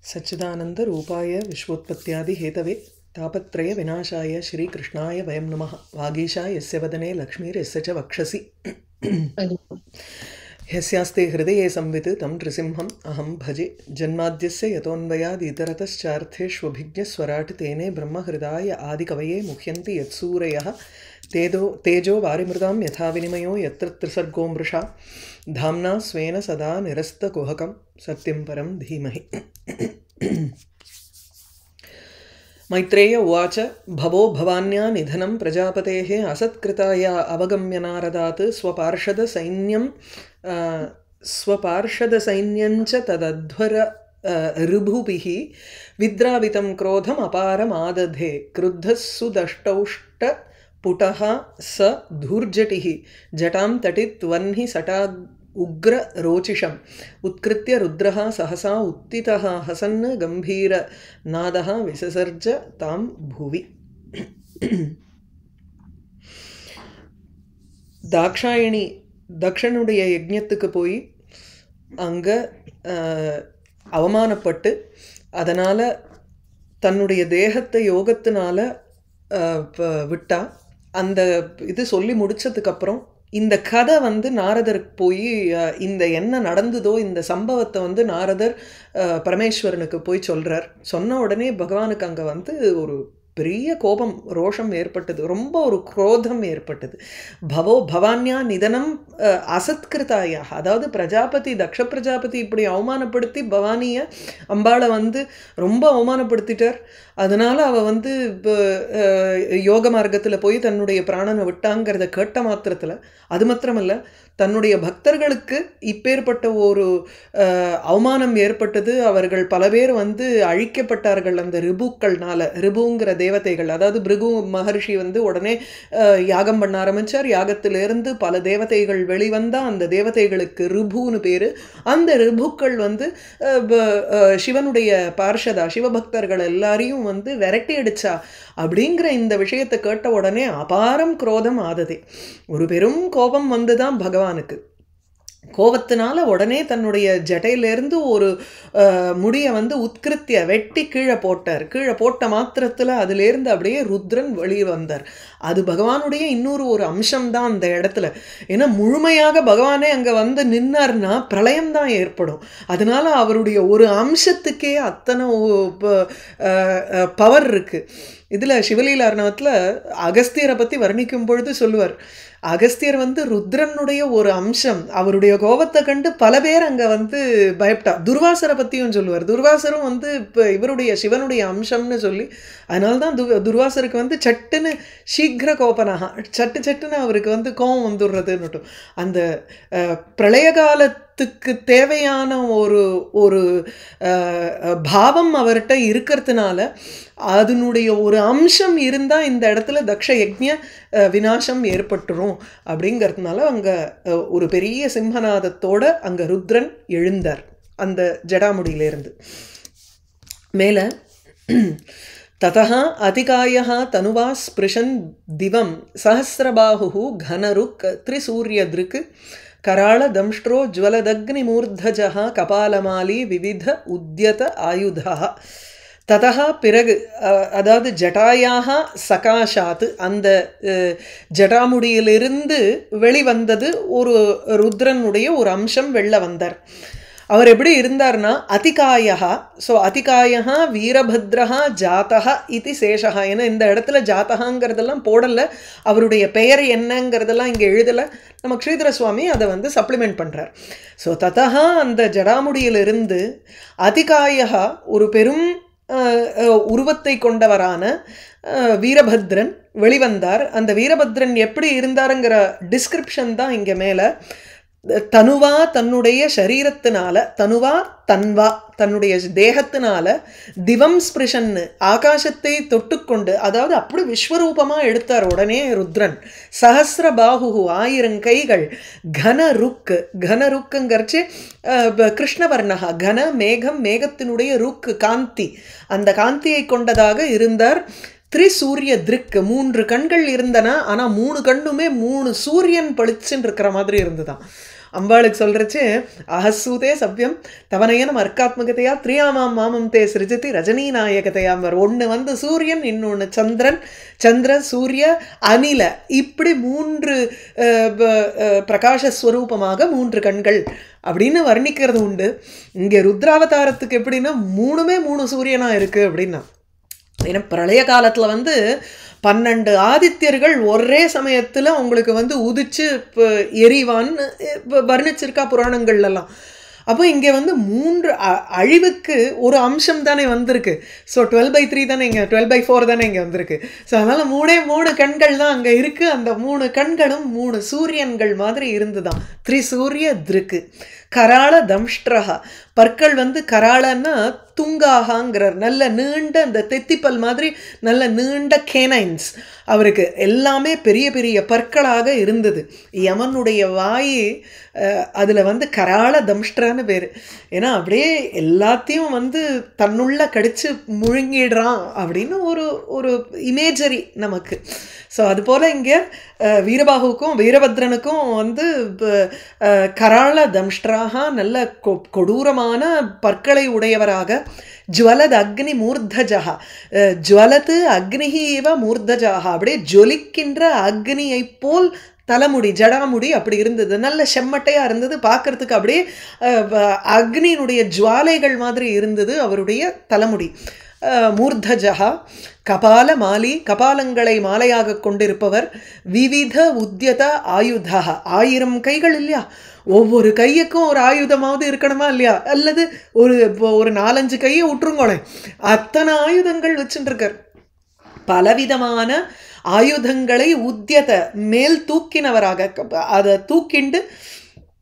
सच्चिदानंद रूपाय विश्वोत्पत्त्यादि Hathaway तापत्रय विनाशाय श्री कृष्णाय वयं नमः। वागीशा यस्य वदने लक्ष्मीर्यस्य च वक्षसि यस्यास्ते हृदये संवित् तं नृसिंहम् अहं भजे। जन्माद्यस्य यतोऽन्वयादितरतश्चार्थेष्वभिज्ञस्वराट् तेने ब्रह्महृदाय आदिकवये मुह्यन्ति यत्सूरयः तेजो वारिमृदां यथा विनिमयो यत्र त्रिसर्गो मृषा धाम्ना स्वेन सदा निरस्तकुहकं सत्यं परं धीमहि। मैत्रेय उवाच भवो भवान्या निधनं प्रजापतेः असत्कृताया अवगम्य नारदात् स्वपार्षदसैन्यञ्च तदध्वर ऋभुभिः विद्रावितं क्रोधम् अपारमादधे। क्रुद्धः सुदष्टौष्टपुटः स धूर्जटिः जटां तटित्वह्नि सटा उग्र रोचिषम् उत्कृत्य रुद्रः सहसा उत्थितः हसन् गम्भीरनादः विससर्ज तां भुवि। தாக்ஷாயணி தக்ஷனுடைய யஜ்ஞத்துக்கு போய் அங்கே அவமானப்பட்டு அதனால் தன்னுடைய தேகத்தை யோகத்தினால விட்டா. அந்த இது சொல்லி முடித்ததுக்கப்புறம் இந்த கதை நாரதருக்கு போய் இந்த என்ன நடந்ததோ இந்த சம்பவத்தை நாரதர் பரமேஸ்வரனுக்கு போய் சொல்கிறார். சொன்ன உடனே பகவானுக்கு அங்கே ஒரு பெரிய கோபம் ரோஷம் ஏற்பட்டது, ரொம்ப ஒரு குரோதம் ஏற்பட்டது. பவோ பவான்யா நிதனம் அசத்கிருதாயா, அதாவது பிரஜாபதி தக்ஷ பிரஜாபதி இப்படி அவமானப்படுத்தி பவானியை அம்பாளை ரொம்ப அவமானப்படுத்திட்டார். அதனால் அவள் யோக மார்க்கத்தில் போய் தன்னுடைய பிராணனை விட்டாங்கிறத கேட்ட மாத்திரத்தில், அது மாத்திரமல்ல தன்னுடைய பக்தர்களுக்கு இப்பேற்பட்ட ஒரு அவமானம் ஏற்பட்டது. அவர்கள் பல பேர் அழிக்கப்பட்டார்கள் அந்த ரிபுக்கள்னால. ரிபுங்கிற தேவதைகள், அதாவது பிருகு மகர்ஷி உடனே யாகம் பண்ண ஆரம்பித்தார். யாகத்திலிருந்து பல தேவதைகள் வெளிவந்தால் அந்த தேவதைகளுக்கு ரிபுன்னு பேர். அந்த ரிபுக்கள் சிவனுடைய பார்ஷதா சிவபக்தர்கள் எல்லாரையும் விரட்டி அடிச்சா அப்படிங்கிற இந்த விஷயத்தை கேட்ட உடனே அபாரம் குரோதம் ஆததே. ஒரு பெரும் கோபம் வந்துதான் பகவானுக்கு. கோபத்தினால உடனே தன்னுடைய ஜட்டையிலேருந்து ஒரு முடியை உத்கிருத்திய வெட்டி கீழே போட்டார். கீழே போட்ட மாத்திரத்தில் அதிலேருந்து அப்படியே ருத்ரன் வெளியே வந்தார். அது பகவானுடைய இன்னொரு ஒரு அம்சம்தான் அந்த இடத்துல. ஏன்னா முழுமையாக பகவானே அங்கே நின்னார்னா பிரளயம்தான் ஏற்படும். அதனால அவருடைய ஒரு அம்சத்துக்கே அத்தனை பவர் இருக்குது. இதில் சிவலீலார்ணவத்தில் அகஸ்தியரை பற்றி வர்ணிக்கும் பொழுது சொல்லுவார், அகஸ்தியர் ருத்ரனுடைய ஒரு அம்சம். அவருடைய கோபத்தை கண்டு பல பேர் அங்கே பயப்பட்டா. துர்வாசரை பற்றியும் சொல்லுவார். துர்வாசரும் இப்போ இவருடைய சிவனுடைய அம்சம்னு சொல்லி, அதனால்தான் துர்வாசருக்கு சட்டுன்னு சீக்கிர கோபனாக சட்டுன்னு அவருக்கு கோபம் வந்துடுறதுன்னுட்டும். அந்த பிரளய காலத்துக்கு தேவையான ஒரு பாவம் அவர்கிட்ட இருக்கிறதுனால அதனுடைய ஒரு அம்சம் இருந்தால் இந்த இடத்துல தக்ஷ யஜ்ஞ விநாசம் ஏற்பட்டுரும். அப்படிங்கிறதுனால அங்கே ஒரு பெரிய சிம்மநாதத்தோட அங்கே ருத்ரன் எழுந்தார் அந்த ஜடாமுடியிலேருந்து. மேலே ததः அதிகாயः தனுவா ஸ்பிருஷன் திவம் சஹஸ்ரபாஹு கனருக் திரிசூரியதிருக் கராள தம்ஷ்ட்ரோ ஜ்வலதக்னிமூர்தஜः கபாலமாலி விவித உத்யத ஆயுதா. ததா பிறகு, அதாவது ஜட்டாயாக சகாஷாத்து, அந்த ஜட்டாமுடியிலிருந்து வெளிவந்தது ஒரு ருத்ரனுடைய ஒரு அம்சம் வெளில வந்தார். அவர் எப்படி இருந்தார்னா அதிகாயா. ஸோ அதிகாயா வீரபத்ரஹா ஜாத்தா இது சேஷகா. ஏன்னா இந்த இடத்துல ஜாத்தகாங்கிறதெல்லாம் போடலை, அவருடைய பெயர் என்னங்கிறதெல்லாம் இங்கே எழுதலை. நம்ம ஸ்ரீதர சுவாமி அதை சப்ளிமெண்ட் பண்ணுறார். ஸோ ததா அந்த ஜடாமுடியிலிருந்து அதிகாயா ஒரு பெரும் உருவத்தை கொண்டவரான வீரபத்ரன் வெளிவந்தார். அந்த வீரபத்ரன் எப்படி இருந்தாருங்கிற டிஸ்கிரிப்ஷன் தான் இங்கே மேலே. தனுவா தன்னுடைய சரீரத்தினால, தனுவா தன்வா தன்னுடைய தேகத்தினால, திவம் ஸ்பிருஷன்னு ஆகாசத்தை தொட்டுக்கொண்டு, அதாவது அப்படி விஸ்வரூபமாக எடுத்தார் உடனே ருத்ரன். சஹஸ்ர பாஹு 1000 கைகள், கனருக்குங்கிறச்சு கிருஷ்ணவர்ணகா, கன மேகம் மேகத்தினுடைய ருக்கு காந்தி, அந்த காந்தியை கொண்டதாக இருந்தார். திரிசூரிய திருக் 3 கண்கள் இருந்தன. ஆனால் 3 கண்ணுமே 3 சூரியன் பளிச்சுன்னு இருக்கிற மாதிரி இருந்துதான். அம்பாளுக்கு சொல்கிறச்சு அஹசூதே சவ்யம் தவனயனம் அர்க்காத்மகத்தையா திரியாமாம் மாமம் தே சிருஜதி ரஜினி நாயகத்தையாம்பர். ஒன்று வந்து சூரியன், இன்னொன்று சந்திரன், சந்திர சூரிய அனில, இப்படி 3 பிரகாசஸ்வரூபமாக 3 கண்கள் அப்படின்னு வர்ணிக்கிறது உண்டு. இங்கே ருத்ராவதாரத்துக்கு எப்படின்னா 3மே 3 சூரியனாக இருக்குது அப்படின்னா. ஏன்னா பிரளய காலத்தில் வந்து 12 ஆதித்யர்கள் ஒரே சமயத்தில் உங்களுக்கு வந்து உதிச்சு எரிவான்னு வர்ணிச்சிருக்கா புராணங்கள்லாம். அப்போ இங்கே வந்து 3 அழிவுக்கு ஒரு அம்சம் தானே வந்திருக்கு. ஸோ 12/3 தானே இங்கே, 12/4 தானே இங்கே வந்திருக்கு. ஸோ அதனால் 3 கண்கள் தான் அங்கே இருக்குது. அந்த 3 கண்களும் 3 சூரியன்கள் மாதிரி இருந்துதான். திரிசூரிய திருக்கு. கராள தம்ஷ்ட்ரஹா, பற்கள் வந்து கராளன்னா துங்காகாங்கிறார். நல்ல நீண்ட அந்த தெத்திப்பல் மாதிரி நல்ல நீண்ட கேனைன்ஸ் அவருக்கு, எல்லாமே பெரிய பெரிய பற்களாக இருந்தது. யமனுடைய வாய் அதில் வந்து கராள தம்ஷ்ட்ரான்னு பேர். ஏன்னா அப்படியே எல்லாத்தையும் வந்து தன்னுள்ள கடிச்சு முழுங்கிடுறான் அப்படின்னு ஒரு இமேஜரி நமக்கு. ஸோ அதுபோல் இங்கே வீரபாகுவுக்கும் வீரபத்ரனுக்கும் வந்து கராள தம்ஷ்ட்ராக நல்ல கொடூரமான பற்களை உடையவராக, ஜுவலத் அக்னி மூர்தஜா, ஜுவலத்து அக்னிஹி இவ மூர்தஜாக, அப்படியே ஜொலிக்கின்ற அக்னியை போல் தலைமுடி, ஜடாமுடி அப்படி இருந்தது. நல்ல செம்மட்டையாக இருந்தது, பார்க்கறதுக்கு அப்படியே அக்னியினுடைய ஜுவாலைகள் மாதிரி இருந்தது அவருடைய தலைமுடி. மூர்தஜா கபால மாலி, கபாலங்களை மாலையாக கொண்டிருப்பவர். விவித உத்யத ஆயுதா, 1000 கைகள் இல்லையா, ஒவ்வொரு கையுக்கும் ஒரு ஆயுதமாவது இருக்கணுமா இல்லையா, அல்லது ஒரு 4-5 கையை விட்டுருங்கோளேன், அத்தனை ஆயுதங்கள் வச்சுட்டுருக்கார். பலவிதமான ஆயுதங்களை உத்யத மேல் தூக்கினவராக, அதை தூக்கிண்டு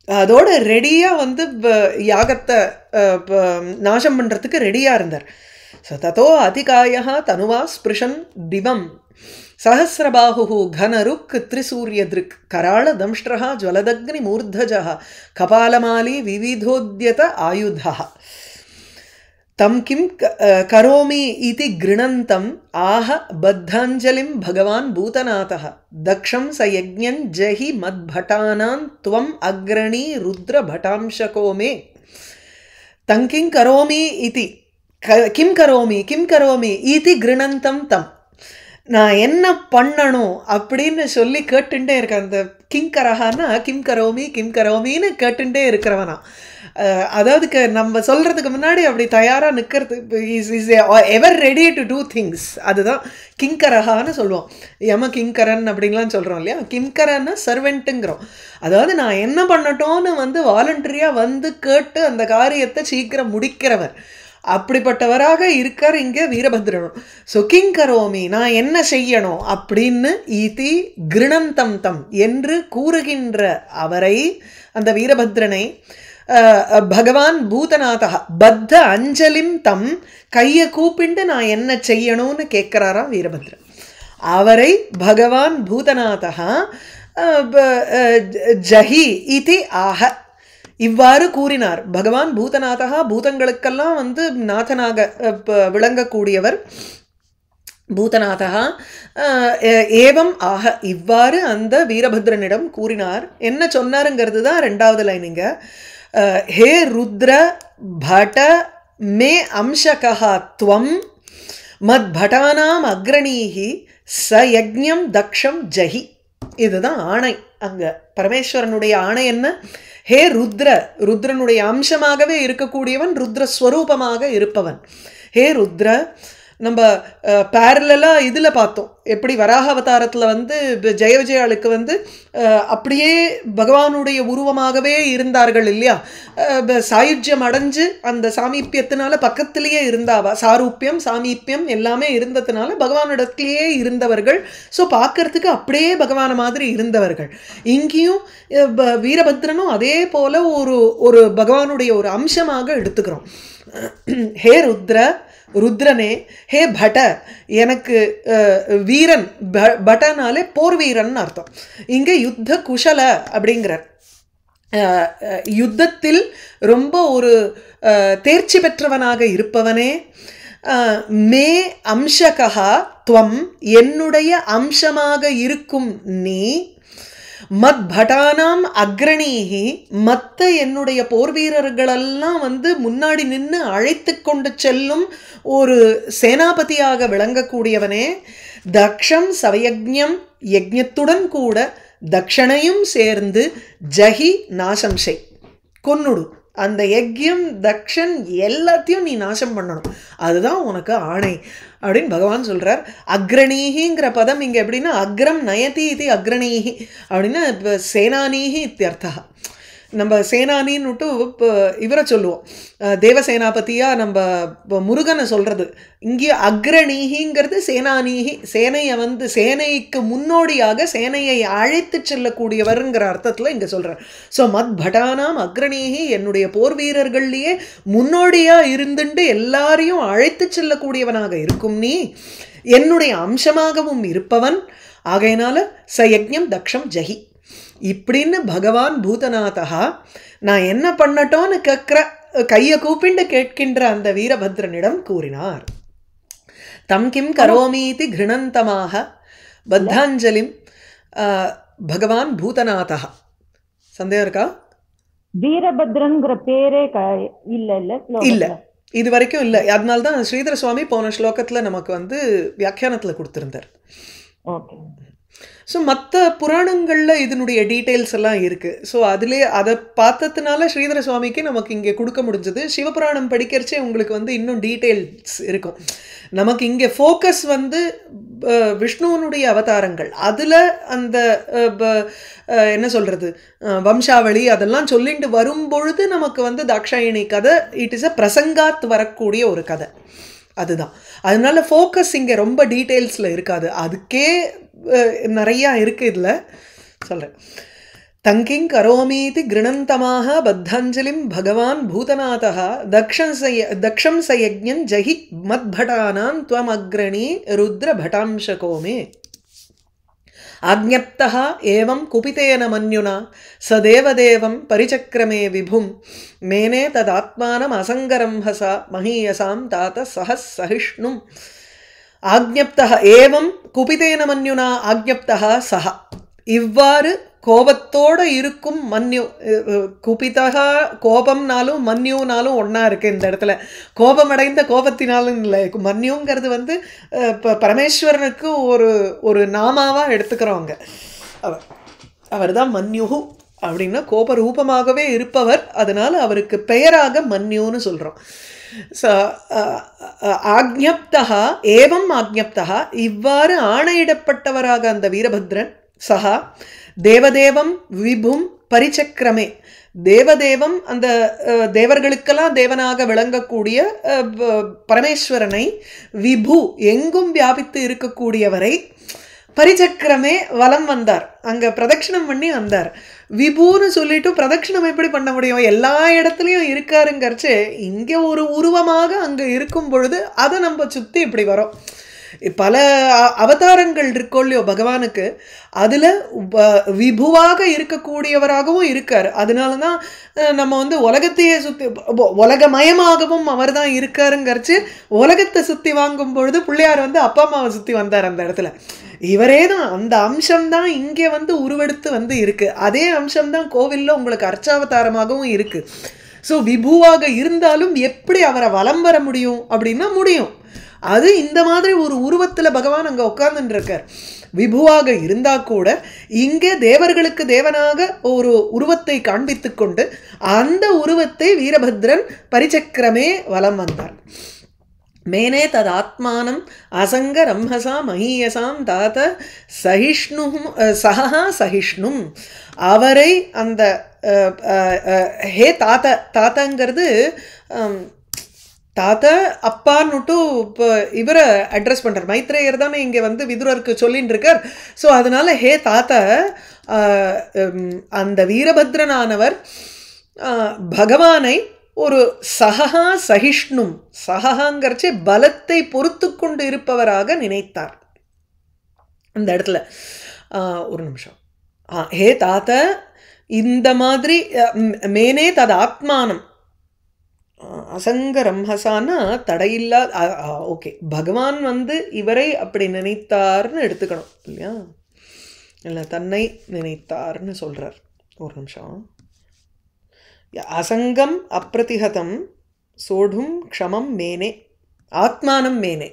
அதோட ரெடியாக வந்து யாகத்தை நாசம் பண்ணுறதுக்கு ரெடியாக இருந்தார். ததோ அதிகாயா தனுவா ஸ்பிருஷன் திவம் சஹசிரபாஹு கனருக் திரிசூரியதிருக் கராள தம்ஷ்ட்ரஹா ஜ்வலதக்னி மூர்தஜா கபாலமாலி விவிதோத்யத ஆயுதா தம் கிம் கரோமி இதி கிருணந்தம் ஆஹ பத்தாஞ்சலிம் பகவான் பூதநாதः தக்ஷம் ச யஜ்ஞன் ஜஹி மத்பட்டானான் துவம் அக்ரணி ருத்ர பட்டாம்சகோ மே. தம் கிம் கரோமி இதி கிம் கரோமி இதி கிருணந்தம் தம், நான் என்ன பண்ணணும் அப்படின்னு சொல்லி கேட்டுட்டே இருக்கேன். அந்த கிங்கரஹான்னா கிம் கரோமின்னு கேட்டுட்டே இருக்கிறவனா, அதாவது நம்ம சொல்கிறதுக்கு முன்னாடி அப்படி தயாராக நிற்கிறது. Is ever ready to do things, அதுதான் கிங்கரஹான்னு சொல்லுவோம். கிங்கரன் அப்படின்லாம் சொல்கிறோம் இல்லையா. கிங்கரன்னு சர்வெண்ட்டுங்கிறோம். அதாவது நான் என்ன பண்ணட்டோன்னு வந்து வாலண்டரியாக வந்து கேட்டு அந்த காரியத்தை சீக்கிரம் முடிக்கிறவர், அப்படிப்பட்டவராக இருக்கார் இங்கே வீரபத்ரனும். ஸோ கிங் கரோமி, நான் என்ன செய்யணும் அப்படின்னு, இதி கிருணந்தம் தம் என்று கூறுகின்ற அவரை, அந்த வீரபத்ரனை, பகவான் பூதநாதா பத்த அஞ்சலிம் தம், கையை கூப்பிண்டு நான் என்ன செய்யணும்னு கேட்குறாராம் வீரபத்ரன். அவரை பகவான் பூதநாதா ஜஹி இதி ஆஹ, இவ்வாறு கூறினார். பகவான் பூதநாதா, பூதங்களுக்கெல்லாம் வந்து நாதனாக விளங்கக்கூடியவர் பூதநாதா. ஏவம் ஆக, இவ்வாறு அந்த வீரபத்ரனிடம் கூறினார். என்ன சொன்னாருங்கிறது தான் 2வது லைனுங்க. ஹே ருத்ர பட மே அம்சகா துவம் மத் பட்டானாம் அக்ரணீஹி ச யஜ்ஞம் தக்ஷம் ஜஹி. இதுதான் ஆணை. அங்கே பரமேஸ்வரனுடைய ஆணை என்ன? ஹே ருத்ர, ருத்ரனுடைய அம்சமாகவே இருக்கக்கூடியவன், ருத்ரஸ்வரூபமாக இருப்பவன். ஹே ருத்ர, நம்ம பேரலாக இதில் பார்த்தோம் எப்படி வராக அவதாரத்தில் வந்து ஜெய விஜயாளுக்கு வந்து அப்படியே பகவானுடைய உருவமாகவே இருந்தார்கள் இல்லையா. சாயுஜ்யம் அடைஞ்சு அந்த சாமீப்பியத்தினால பக்கத்திலேயே இருந்தாவா, சாரூப்பியம் சாமீப்பியம் எல்லாமே இருந்ததுனால பகவானிடத்திலேயே இருந்தவர்கள். ஸோ பார்க்கறதுக்கு அப்படியே பகவான மாதிரி இருந்தவர்கள். இங்கேயும் வீரபத்ரனும் அதே போல் ஒரு பகவானுடைய ஒரு அம்சமாக எடுத்துக்கிறோம். ஹே ருத்ர, ருத்ரனே, ஹே பட, எனக்கு வீரன், பட்டனாலே போர் வீரன் அர்த்தம். இங்கே யுத்த குஷல அப்படிங்கிறார். யுத்தத்தில் ரொம்ப ஒரு தேர்ச்சி பெற்றவனாக இருப்பவனே. மே அம்சகா துவம், என்னுடைய அம்சமாக இருக்கும் நீ. மத் பட்டானாம் அக்ரணீஹி, மத்த என்னுடைய போர் வீரர்களெல்லாம் வந்து முன்னாடி நின்று அழைத்து கொண்டு செல்லும் ஒரு சேனாபதியாக விளங்கக்கூடியவனே, தக்ஷம் சவயஜ்ஞம், யஜ்ஞத்துடன் கூட தக்ஷனையும் சேர்ந்து ஜஹி நாசம் செய், கொன்னுடு. அந்த யஜ்யம் தக்ஷன் எல்லாத்தையும் நீ நாசம் பண்ணணும், அதுதான் உனக்கு ஆணை அப்படின்னு பகவான் சொல்கிறார். அக்ரணீகிங்கிற பதம் இங்கே எப்படின்னா அக்ரம் நயதி இது அக்ரணீகி அப்படின்னா இப்போ சேனானீகி இத்தியர்த்தா. நம்ம சேனானின்னுட்டு இப்போ இவரை சொல்லுவோம், தேவசேனாபதியாக நம்ம முருகனை சொல்கிறது. இங்கே அக்ரணீகிங்கிறது சேனானீகி, சேனையை வந்து சேனைக்கு முன்னோடியாக சேனையை அழைத்து செல்லக்கூடியவருங்கிற அர்த்தத்தில் இங்கே சொல்கிறார். ஸோ மத் பட்டானாம் அக்ரணீகி, என்னுடைய போர் வீரர்கள்லேயே முன்னோடியாக இருந்துட்டு எல்லாரையும் அழைத்து செல்லக்கூடியவனாக இருக்கும் நீ, என்னுடைய அம்சமாகவும் இருப்பவன். ஆகையினால சயஜ்ஞம் தக்ஷம் ஜஹி இப்படின்னு பகவான் பூதநாதா நான் என்ன பண்ணட்டோன்னு கேட்குற கையை கூப்பிண்டு கேட்கின்ற அந்த வீரபத்ரனிடம் கூறினார். தம் கிம் கரோமீதி கிருணந்தமாக பத்தாஞ்சலிம் பகவான் பூதநாதா. சந்தேகம் இருக்கா? வீரபத்ரன்ங்கிற பேரே இல்ல இது வரைக்கும் இல்லை. அதனால்தான் ஸ்ரீதர சுவாமி போன ஸ்லோகத்தில் நமக்கு வந்து வியாக்கியானத்தில் கொடுத்துருந்தார். ஓகே. ஸோ மற்ற புராணங்களில் இதனுடைய டீட்டெயில்ஸ் எல்லாம் இருக்குது. ஸோ அதிலே அதை பார்த்ததுனால ஸ்ரீதர சுவாமிக்கு நமக்கு இங்கே கொடுக்க முடிஞ்சது. சிவபுராணம் படிக்கிறச்சே உங்களுக்கு வந்து இன்னும் டீட்டெயில்ஸ் இருக்கும். நமக்கு இங்கே ஃபோக்கஸ் வந்து விஷ்ணுவனுடைய அவதாரங்கள், அதில் அந்த என்ன சொல்கிறது வம்சாவளி அதெல்லாம் சொல்லிட்டு வரும்பொழுது நமக்கு வந்து தாக்ஷாயணி கதை இட் இஸ் அ பிரசங்காத் வரக்கூடிய ஒரு கதை, அதுதான். அதனால ஃபோக்கஸ் இங்கே ரொம்ப டீட்டெயில்ஸில் இருக்காது, அதுக்கே நிறையா இருக்குது இதில் சொல்கிறேன். தங்கிங் கரோமீதி கிருணந்தமாக பத்தாஞ்சலிம் பகவான் பூதநாதா தக்ஷம் சயஜ்ஞம் ஜஹி மத்பட்டானாம் த்வம் அக்ரணி ருத்ர பட்டாம்சகோமே. ஆக்ஞப்தः ஏவம் குபிதேன மன்யுனா ச தேவதேவம் பரிச்சக்ரமே விபும் மேனே ததாத்மானம் அசங்கரம் ஹசா மஹீயசாம் தாத சஹஸ் சஹிஷ்ணும். ஆக்ஞப்தः ஏவம் குபிதேன மன்யுனா ஆக்ஞப்தः சஹ, இவ்வாறு கோபத்தோடு இருக்கும் மன்யு. குபிதா கோபம்னாலும் மன்யுனாலும் ஒன்றா இருக்குது இந்த இடத்துல. கோபமடைந்த கோபத்தினாலும் இல்லை, மன்யுங்கிறது வந்து இப்போ பரமேஸ்வரனுக்கு ஒரு நாமாவாக எடுத்துக்கிறோங்க. அவர் தான் மன்யுகு அப்படின்னா கோப ரூபமாகவே இருப்பவர், அதனால் அவருக்கு பெயராக மன்யுன்னு சொல்கிறோம். ஆக்ஞப்தா ஏவம் ஆக்ஞப்தா, இவ்வாறு ஆணையிடப்பட்டவராக அந்த வீரபத்ரன் சஹா தேவதேவம் விபும் பரிச்சக்ரமே, தேவதேவம் அந்த தேவர்களுக்கெல்லாம் தேவனாக விளங்கக்கூடிய பரமேஸ்வரனை, விபு எங்கும் வியாபித்து இருக்கக்கூடியவரை, பரிச்சக்ரமே வலம் வந்தார், அங்கே பிரதட்சிணம் பண்ணி வந்தார். விபுன்னு சொல்லிட்டு பிரதட்சிணம் எப்படி பண்ண முடியும், எல்லா இடத்துலையும் இருக்காருங்கிறச்சு இங்கே ஒரு உருவமாக அங்கே இருக்கும் பொழுது அதை நம்ம சுற்றி இப்படி வரோம். பல அவதாரங்கள் இருக்கோ இல்லையோ பகவானுக்கு, அதில் விபுவாக இருக்கக்கூடியவராகவும் இருக்கார். அதனால தான் நம்ம வந்து உலகத்தையே சுற்றி உலகமயமாகவும் அவர் தான் இருக்காருங்கிறச்சு உலகத்தை சுற்றி வாங்கும் பொழுது பிள்ளையார் வந்து அப்பா அம்மாவை சுற்றி வந்தார் அந்த இடத்துல. இவரே தான், அந்த அம்சம்தான் இங்கே வந்து உருவெடுத்து வந்து இருக்குது. அதே அம்சம்தான் கோவிலில் உங்களுக்கு அர்ச்சாவதாரமாகவும் இருக்குது. ஸோ விபுவாக இருந்தாலும் எப்படி அவரை வலம் வர முடியும் அப்படின்னா முடியும். அது இந்த மாதிரி ஒரு உருவத்தில் பகவான் அங்கே உட்கார்ந்துட்டு இருக்கார். விபுவாக இருந்தால் கூட இங்கே தேவர்களுக்கு தேவனாக ஒரு உருவத்தை காண்பித்து கொண்டு அந்த உருவத்தை வீரபத்ரன் பரிச்சக்ரமே வலம் வந்தார். மேனே தது ஆத்மானம் அசங்க ரம்ஹசா மஹீயசாம் தாத்த சஹிஷ்ணும் சஹா சஹிஷ்ணும், அவரை அந்த ஹே தாத்தங்கிறது தாத்தா அப்பான்னுட்டு இப்போ இவரை அட்ரஸ் பண்ணுறார். மைத்ரேயர் தானே இங்கே வந்து விதுரருக்கு சொல்லின்னு இருக்கார். ஸோ அதனால் ஹே தாத்தா, அந்த வீரபத்ரனானவர் பகவானை ஒரு சஹா சஹிஷ்ணும், சஹாங்கிறச்சே பலத்தை பொறுத்து கொண்டு இருப்பவராக நினைத்தார். அந்த இடத்துல ஒரு நிமிஷம், ஹே தாத்தா இந்த மாதிரி மேனே தது ஆத்மானம் அசங்க ரம்ஹசான்னா தடையில்லா, ஓகே, பகவான் வந்து இவரை அப்படி நினைத்தார்னு எடுத்துக்கணும் இல்லையா. இல்லை தன்னை நினைத்தார்னு சொல்கிறார். ஒரு நிமிஷம். அசங்கம் அப்பிரதிஹதம் சோடும் க்ஷமம் மேனே ஆத்மானம் மேனே.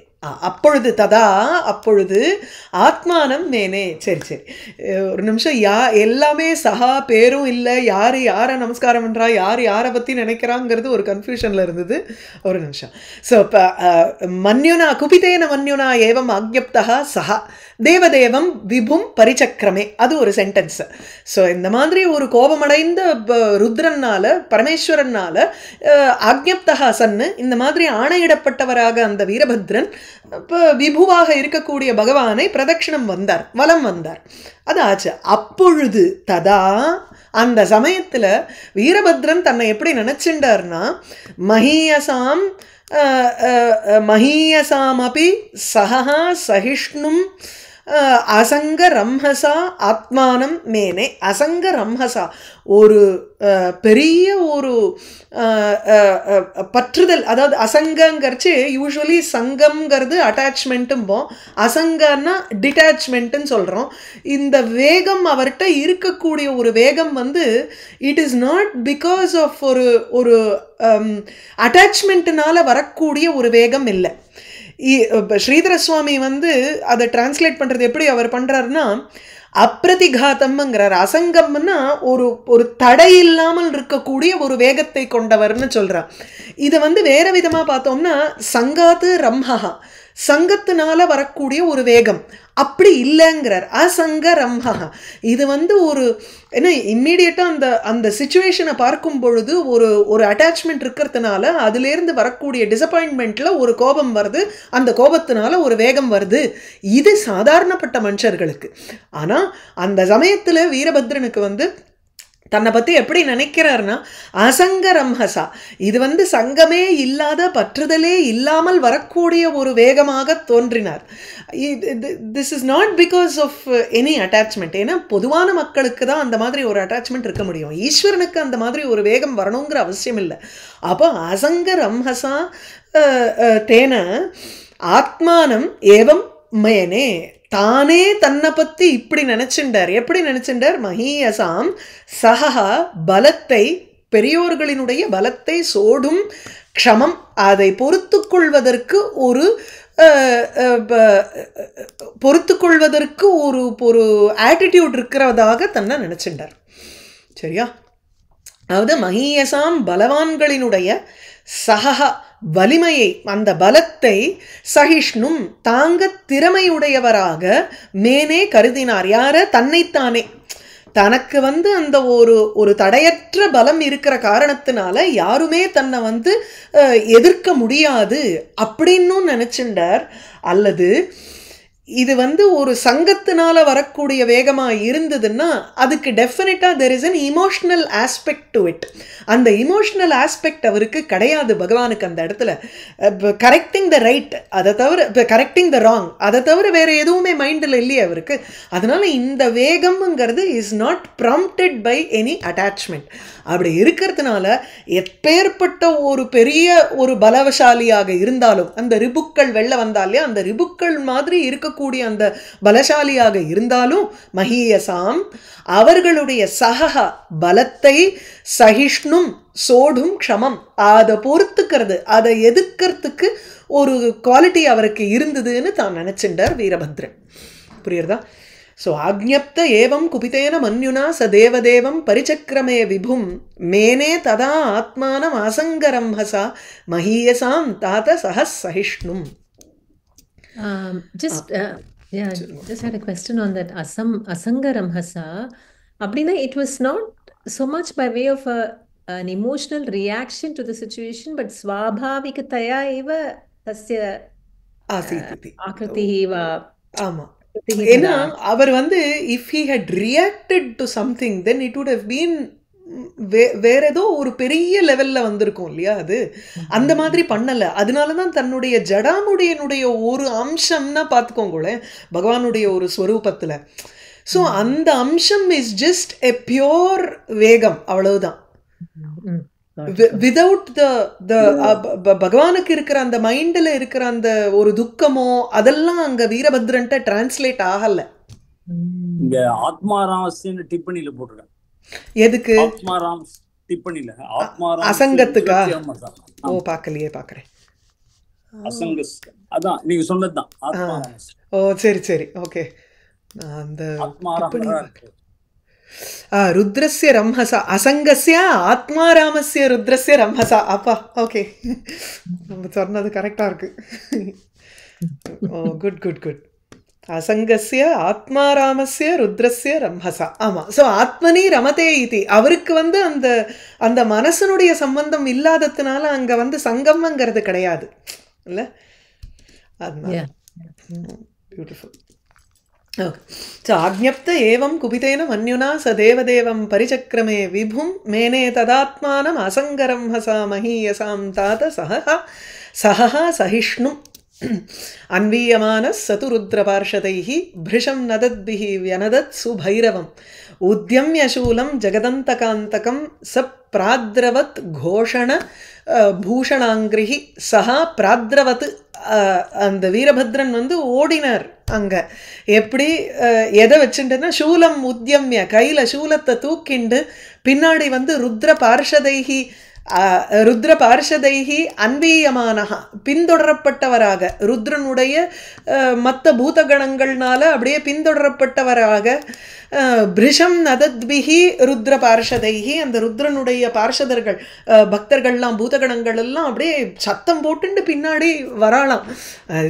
அப்பொழுது ததா அப்பொழுது ஆத்மானம் மேனே. சரி சரி, ஒரு நிமிஷம். எல்லாமே சஹா பேரும் இல்லை, யார் யாரை நமஸ்காரம் பண்ணுறா, யார் யாரை பற்றி நினைக்கிறாங்கிறது ஒரு கன்ஃபியூஷனில் இருந்தது. ஒரு நிமிஷம். ஸோ இப்போ மன்யுனா குபிதேன மன்யுனா ஏவம் ஆக்ஞப்தா சஹா தேவதேவம் விபும் பரிச்சக்கிரமே, அது ஒரு சென்டென்ஸ். ஸோ இந்த மாதிரி ஒரு கோபமடைந்த ருத்ரனால பரமேஸ்வரனால ஆக்ஞப்தா சன்னு, இந்த மாதிரி ஆணையிடப்பட்டவராக அந்த வீரபத்ரன் இப்போ விபுவாக இருக்கக்கூடிய பகவானை பிரதட்சிணம் வந்தார், வலம் வந்தார். அது ஆச்சு. அப்பொழுது ததா அந்த சமயத்தில் வீரபத்ரன் தன்னை எப்படி நினைச்சுட்டார்னா, மஹீயசாமபி சஹா சகிஷ்ணும் அசங்க ரம்ஹசா ஆத்மானம் மேனே. அசங்க ரம்ஹசா, ஒரு பெரிய ஒரு பற்றுதல். அதாவது அசங்கங்கிறச்சு யூஸ்வலி சங்கம்ங்கிறது அட்டாச்மெண்ட்டும்போம், அசங்கன்னா டிட்டாச்மெண்ட்டுன்னு சொல்கிறோம். இந்த வேகம் அவர்கிட்ட இருக்கக்கூடிய ஒரு வேகம் வந்து it is not because of ஒரு அட்டாச்மெண்ட்டுனால வரக்கூடிய ஒரு வேகம் இல்லை. ஸ்ரீதர சுவாமி வந்து அதை டிரான்ஸ்லேட் பண்ணுறது எப்படி அவர் பண்ணுறாருன்னா, அப்பிரதிகாத்தம்ங்கிறார். அசங்கம்னா ஒரு தடை இல்லாமல் இருக்கக்கூடிய ஒரு வேகத்தை கொண்டவர்னு சொல்கிறார். இதை வந்து வேற விதமாக பார்த்தோம்னா சங்காத்து ரம்ஹா, சங்கத்தினால வரக்கூடிய ஒரு வேகம் அப்படி இல்லைங்கிறார். அசங்க ரம்ஹா. இது வந்து ஒரு ஏன்னா இம்மீடியட்டாக அந்த சுச்சுவேஷனை பார்க்கும் பொழுது ஒரு அட்டாச்மெண்ட் இருக்கிறதுனால அதுலேருந்து வரக்கூடிய டிசப்பாயின்மெண்ட்டில் ஒரு கோபம் வருது, அந்த கோபத்தினால ஒரு வேகம் வருது. இது சாதாரணப்பட்ட மனுஷர்களுக்கு. ஆனால் அந்த சமயத்தில் வீரபத்ரனுக்கு வந்து தன்னை பற்றி எப்படி நினைக்கிறார்னா அசங்க ரம்ஹசா, இது வந்து சங்கமே இல்லாத பற்றுதலே இல்லாமல் வரக்கூடிய ஒரு வேகமாக தோன்றினார். This is not because of any attachment. ஏன்னா பொதுவான மக்களுக்கு தான் அந்த மாதிரி ஒரு அட்டாச்மெண்ட் இருக்க முடியும், ஈஸ்வரனுக்கு அந்த மாதிரி ஒரு வேகம் வரணுங்கிற அவசியம் இல்லை. அப்போ அசங்க ரம்ஹசா தேன ஆத்மானம் ஏவம் மேனே, தானே தன்னை பற்றி இப்படி நினைச்சுட்டார். எப்படி நினைச்சுட்டார்? மஹீயசாம் சஹா பலத்தை, பெரியோர்களினுடைய பலத்தை, சோடும் க்ஷமம், அதை பொறுத்து கொள்வதற்கு ஒரு ஆட்டிடியூட் இருக்கிறதாக தன்னை நினைச்சுட்டார். சரியா? அதாவது மஹீயசாம் பலவான்களினுடைய சஹா வலிமையை, அந்த பலத்தை சகிஷ்ணும் தாங்க திறமையுடையவராக மேனே கருதினார். யார? தன்னைத்தானே. தனக்கு வந்து அந்த ஒரு தடையற்ற பலம் இருக்கிற காரணத்தினால யாருமே தன்னை வந்து எதிர்க்க முடியாது அப்படின்னு நினைச்சுட்டார். அல்லது இது வந்து ஒரு சங்கத்தினால வரக்கூடிய வேகமாக இருந்ததுன்னா அதுக்கு டெஃபினட்டாக there is an emotional aspect to it. அந்த இமோஷ்னல் ஆஸ்பெக்ட் அவருக்கு கிடையாது பகவானுக்கு அந்த இடத்துல. கரெக்டிங் த ரைட் அதை தவிர, கரெக்டிங் த ராங் அதை தவிர வேறு எதுவுமே மைண்டில் இல்லையே அவருக்கு. அதனால இந்த வேகம்ங்கிறது is not prompted by any attachment. அப்படி இருக்கிறதுனால எப்பேற்பட்ட ஒரு பெரிய ஒரு பலவசாலியாக இருந்தாலும், அந்த ரிபுக்கள் வெளில வந்தாலே அந்த ரிபுக்கள் மாதிரி இருக்கக்கூடிய அந்த பலசாலியாக இருந்தாலும் மஹீயசாம் அவர்களுடைய சஹா பலத்தை சகிஷ்ணும் சோடும் க்ஷமம், அதை பொறுத்துக்கிறது, அதை எதிர்க்கிறதுக்கு ஒரு குவாலிட்டி அவருக்கு இருந்ததுன்னு தான் நினைச்சுட்டார் வீரபத்ரன். புரியுறதா? ஸோ ஆக்ஞப்த ஏவம் குபிதேன மன்யுனா ச தேவதேவம் பரிச்சக்கிரமே விபும் மேனே ததா ஆத்மானம் அசங்கரம்ஹசா மஹீயசாம் தாத சஹ சகிஷ்ணும். Just had a question on that Asanga Ramhasa. Abdina, it was not so much by way of an emotional reaction to the situation, but swabhavikataya eva tasya akritihi va. ஆமா, ஏன்னா அவர் வந்து if he had reacted to something then it would have been வேற ஏதோ ஒரு பெரிய லெவல்ல வந்திருக்கும் இல்லையா? அது அந்த மாதிரி பண்ணல. அதனாலதான் தன்னுடைய ஜடாமுடியனுடைய ஒரு அம்சம்னா பார்த்துக்கோங்களேன் பகவானுடைய ஒரு ஸ்வரூபத்துல. ஸோ அந்த அம்சம் இஸ் ஜஸ்ட் எ பியோர் வேகம், அவ்வளவுதான். விதவுட் பகவானுக்கு இருக்கிற அந்த மைண்டில் இருக்கிற அந்த ஒரு துக்கமோ அதெல்லாம் அங்க வீரபத்ரன்ட்ட டிரான்ஸ்லேட் ஆகல. இங்க ஆத்மாராமஸ்யன்னு டிப்பணியில போட்டிருக்கேன். எதுக்கு? ஆத்மாராம் டிப்பணியில அசங்கத்துக்கா? ஆத்மாராமஸ்ய ஓ, பார்க்கலையே, பார்க்குறேன். அசங்கஸ் அதான் நீங்க சொன்னதுதான் ஆத்மாராமஸ்ய. ஓ, சரி சரி, ஓகே. அந்த ஆத்மாராம் ருத்ரஸ்ய ரம்ஹசா அசங்கஸ்ய ஆத்மாராமஸ்ய ருத்ரஸ்ய ரம்ஹசா. அப்பா, ஓகே, நம்ம சொன்னது கரெக்டாக இருக்கு. ஓ, குட் குட் குட். அசங்கஸ்ய ஆத்மாராமஸ்ய ருத்ரஸ்ய ரம்ஹசா. ஆமாம். ஸோ ஆத்மனி ரமதே இதி, அவருக்கு வந்து அந்த அந்த மனசனுடைய சம்பந்தம் இல்லாததுனால அங்கே வந்து சங்கமங்கிறது கிடையாது இல்லை? அதனால பியூட்டிஃபுல். ஓகே. ஸோ ஆக்ஞப்த ஏவம் குபிதேன மன்யுனா ச தேவதேவம் பரிச்சக்ரமே விபும் மேனே ததாத்மானம் அசங்கரம் ஹசா மஹீயசாம் தாத சஹா சஹிஷ்ணும் அன்வீயமானஸ் சதுருத்ரபார்ஷதைः பிருஷம் நதத்பிः व्यनदत् சுபைரவம் உத்யம்ய சூலம் ஜகதந்தகாந்தகம் ச பிராத்ரவத் கோஷண பூஷணாங்கிரிஹி சஹா பிராத்ரவத். அந்த வீரபத்ரன் வந்து ஓடினார் அங்கே. எப்படி எதை வச்சுட்டுன்னா சூலம் உத்யம்ய, கையில் சூலத்தை தூக்கிண்டு பின்னாடி வந்து ருத்ர பார்ஷதைஹி அன்வீயமானஹா, பின்தொடரப்பட்டவராக ருத்ரனுடைய மற்ற பூதகணங்கள்னால அப்படியே பின்தொடரப்பட்டவராக பிருஷம் நதத்பிஹி ருத்ர பார்ஷதைஹி, அந்த ருத்ரனுடைய பார்ஷதர்கள் பக்தர்கள்லாம் பூதகணங்கள் எல்லாம் அப்படியே சத்தம் போட்டுண்டு பின்னாடி வராலாம்.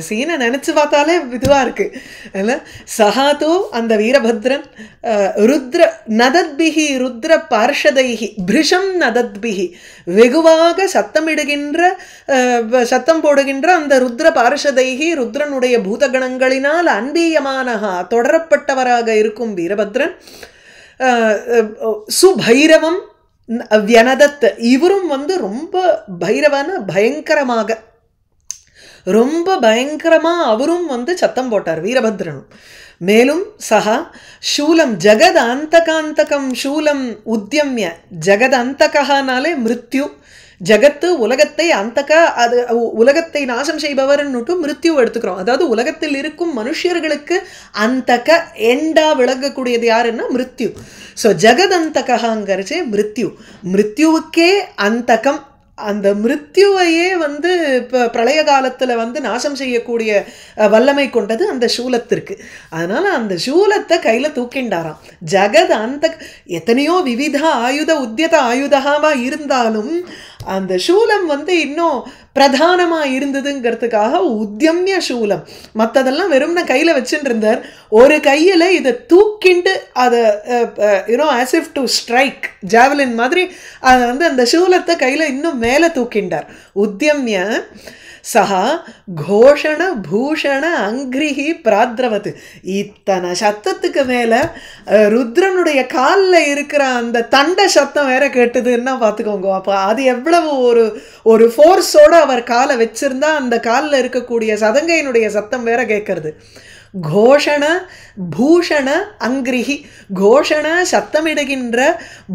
சீனை நினச்சி பார்த்தாலே இதுவாக இருக்குது இல்லை? சஹாதோ அந்த வீரபத்ரன் ருத்ர நதத்பிஹி ருத்ர பார்ஷதைஹி பிருஷம் நதத்பிஹி, வெகுவாக சத்தம் போடுகின்ற அந்த ருத்ர பார்ஷதைஹி ருத்ரனுடைய பூதகணங்களினால் அன்பீயமானஹா தொடரப்பட்டவராக இருக்கும் வீரபத்ரன் சுபைரவம் வியனதத், இவரும் வந்து ரொம்ப பைரவன பயங்கரமாக ரொம்ப பயங்கரமாக அவரும் வந்து சத்தம் போட்டார் வீரபத்ரனும். மேலும் சஹா சூலம் ஜகத் அந்தகாந்தகம் சூலம் உத்யம்ய, ஜகத் அந்தகானாலே மிருத்யு, ஜகத்து உலகத்தை அந்தக, அது உலகத்தை நாசம் செய்பவர்னுட்டு மிருத்யு எடுத்துக்கிறோம். அதாவது உலகத்தில் இருக்கும் மனுஷர்களுக்கு அந்தக எண்டா விளங்கக்கூடியது யாருன்னா மிருத்யு. ஸோ ஜகத் அந்தகாங்கிறச்சே மிருத்யு, மிருத்யுவுக்கே அந்தகம், அந்த மிருத்யுவையே வந்து இப்போ பிரளய காலத்தில் வந்து நாசம் செய்யக்கூடிய வல்லமை கொண்டது அந்த சூலத்திற்கு. அதனால் அந்த சூலத்தை கையில் தூக்கிண்டாராம். ஜகத் அந்த எத்தனையோ விவித ஆயுத உத்தியத ஆயுதமாக இருந்தாலும் அந்த சூலம் வந்து இன்னும் பிரதானமாக இருந்ததுங்கிறதுக்காக உத்யம்ய சூலம், மற்றதெல்லாம் வெறும்ன கையில் வச்சுட்டு இருந்தார். ஒரு கையில் இதை தூக்கிண்டு அதை as if to strike javelin மாதிரி அதை வந்து அந்த சூலத்தை கையில் இன்னும் மேலே தூக்கிண்டார். உத்யம்ய சஹா கோஷண பூஷண அங்கிரிஹி பிராத்ரவத். இத்தனை சத்தத்துக்கு மேலே ருத்ரனுடைய காலில் இருக்கிற அந்த தண்ட சத்தம் வேற கேட்டதுன்னா பார்த்துக்கோங்க. அப்போ அது எவ்வளவு ஒரு ஃபோர்ஸோடு அவர் காலை வச்சிருந்தா அந்த காலில் இருக்கக்கூடிய சதங்கையினுடைய சத்தம் வேற கேட்கறது. கோஷண பூஷண அங்கிரிஹி, கோஷண சத்தமிடுகின்ற,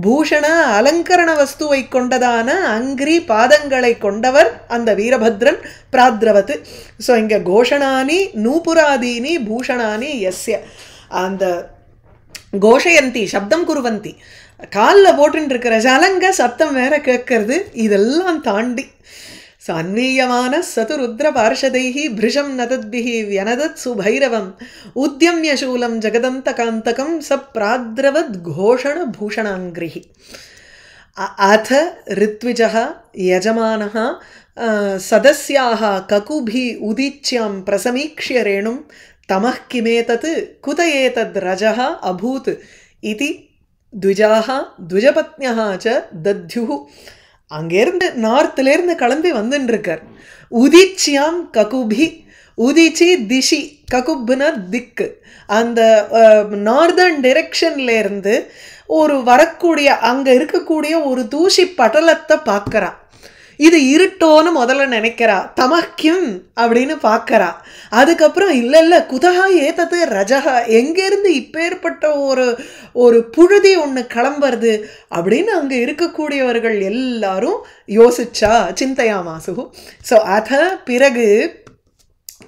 பூஷண அலங்கரண வஸ்துவை கொண்டதான அங்கிரி பாதங்களை கொண்டவர் அந்த வீரபத்ரன் பிராத்ரவத். ஸோ இங்கே கோஷணானி நூபுராதீனி பூஷணானி யஸ்ய, அந்த கோஷயந்தி சப்தம் குருவந்தி, காலில் போட்டுன்னு இருக்கிற சலங்க சத்தம் வேற கேட்கறது. இதெல்லாம் தாண்டி அன்வீயமான சதுருத்ர பார்ஷதைஹி பிருஷம் நதத்பிஹி வியனதத் சுபைரவம் உத்யம்ய சூலம் ஜகதந்தகாந்தகம் ச பிராத்ரவத் கோஷண பூஷணாங்கிரிஹி. அத ரித்விஜः யஜமானः சதஸ்யாः ககுபி உதீச்யாம் பிரசமீக்ஷ்ய ரேணும் தமः கிமேதத் குத ஏதத் ரஜः அபூத் இதி த்விஜாः த்விஜபத்ஞः ச தத்யுः. அங்கேருந்து நார்த்திலேருந்து கிளம்பி வந்துட்டுருக்கார். உதிச்சியாம் ககுபி, உதிச்சி திஷி, ககுப்னா திக்கு, அந்த நார்தர்ன் டிரெக்ஷன்லேருந்து ஒரு வரக்கூடிய அங்கே இருக்கக்கூடிய ஒரு தூசி படலத்தை பார்க்குறான். இது இருட்டோன்னு முதல்ல நினைக்கிறா, தமக்கியம் அப்படின்னு பார்க்கறா. அதுக்கப்புறம் இல்லை குதகா ஏத்தது ரஜகா, எங்கேருந்து இப்பேற்பட்ட ஒரு புழுதி ஒன்று கிளம்புறது அப்படின்னு அங்கே இருக்கக்கூடியவர்கள் எல்லாரும் யோசிச்சா சிந்தையாமாசு. ஸோ அத பிறகு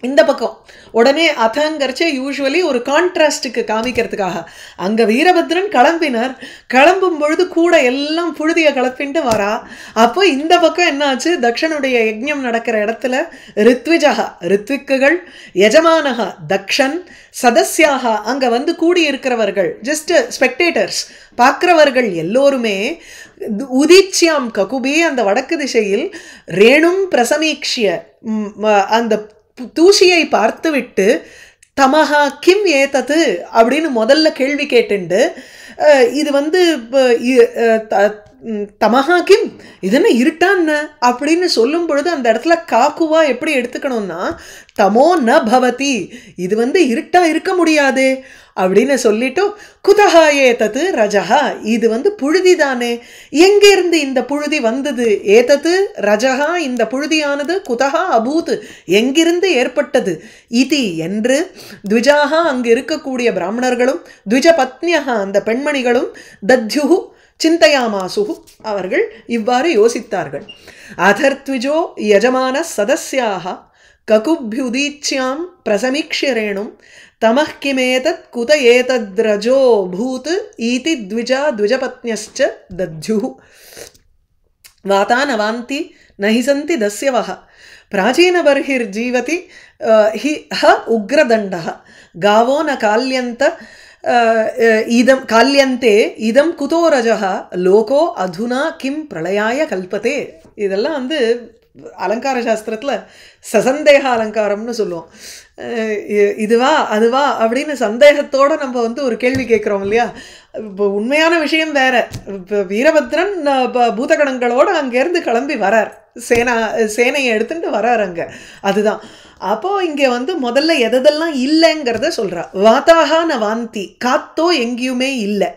இந்த பக்கம் உடனே அதங்கரிச்சு யூஸ்வலி ஒரு கான்ட்ராஸ்டுக்கு காமிக்கிறதுக்காக அங்கே வீரபத்ரன் கிளம்பினார், கிளம்பும் பொழுது கூட எல்லாம் புழுதியை கிளப்பின்ட்டு வரா. அப்போ இந்த பக்கம் என்னாச்சு, தக்ஷனுடைய யஜ்ஞம் நடக்கிற இடத்துல ரித்விஜகா ரித்விக்குகள், யஜமானகா தக்ஷன், சதஸ்யாக அங்கே வந்து கூடியிருக்கிறவர்கள் ஜஸ்ட் ஸ்பெக்டேட்டர்ஸ் பார்க்குறவர்கள் எல்லோருமே உதிச்சியாம் ககுபி அந்த வடக்கு திசையில் ரேணும் பிரசமீக்ஷிய அந்த தூசியை பார்த்துவிட்டு தமஹா கிம் ஏதது அப்படின்னு முதல்ல கேள்வி கேட்டுண்டு இது வந்து தமஹா கிம் இதுன்னு இருட்டான்னு அப்படின்னு சொல்லும் பொழுது அந்த இடத்துல காக்குவா எப்படி எடுத்துக்கணும்னா தமோ ந பவதி இது வந்து இருட்டா இருக்க முடியாது அப்படின்னு சொல்லிட்டு குதஹா ஏதது ரஜஹா இது வந்து புழுதி தானே, எங்கிருந்து இந்த புழுதி வந்தது, ஏதது ரஜஹா இந்த புழுதியானது குதஹா அபூத் எங்கிருந்து ஏற்பட்டது இது என்று த்விஜாகா அங்கு இருக்கக்கூடிய பிராமணர்களும் த்விஜ பத்னியகா அந்த பெண்மணிகளும் தத்யுஹு சிந்தையாமாசுஹு அவர்கள் இவ்வாறு யோசித்தார்கள். அதர்த்விஜோ யஜமான சதஸ்யாக ககுப்யுதீச்யாம் பிரசமீக்ஷ்யரேணும் தமஹ் கிமேதத் குத ஏதத்ரஜோ பூத் ஈதி த்விஜா த்விஜபத்ன்யஸ்ச தத்யுஹு வாதானவாந்தி நஹி சந்தி தஸ்யவஹ பிராச்சீனபர்ஹிர்ஜீவதி ஹி ஹ உக்ரதண்டஹ காவோ ந கால்யந்த இதம் கால்யந்தே இதம் குதோ ரஜஹ லோகோ அதுனா கிம் பிரளயாய கல்பதே. இதெல்லாம் வந்து அலங்கார சாஸ்திரத்தில் சசந்தேக அலங்காரம்னு சொல்லுவோம். இதுவா அதுவா அப்படின்னு சந்தேகத்தோடு நம்ம வந்து ஒரு கேள்வி கேட்குறோம் இல்லையா. இப்போ உண்மையான விஷயம் வேற. இப்போ வீரபத்ரன் பூதகணங்களோடு அங்கேருந்து கிளம்பி வரார், சேனையை எடுத்துட்டு வரார் அங்கே, அதுதான். அப்போது இங்கே வந்து முதல்ல எதெல்லாம் இல்லைங்கிறத சொல்கிறா. வாத்தாகா ந வாந்தி காத்தோ எங்கேயுமே இல்லை,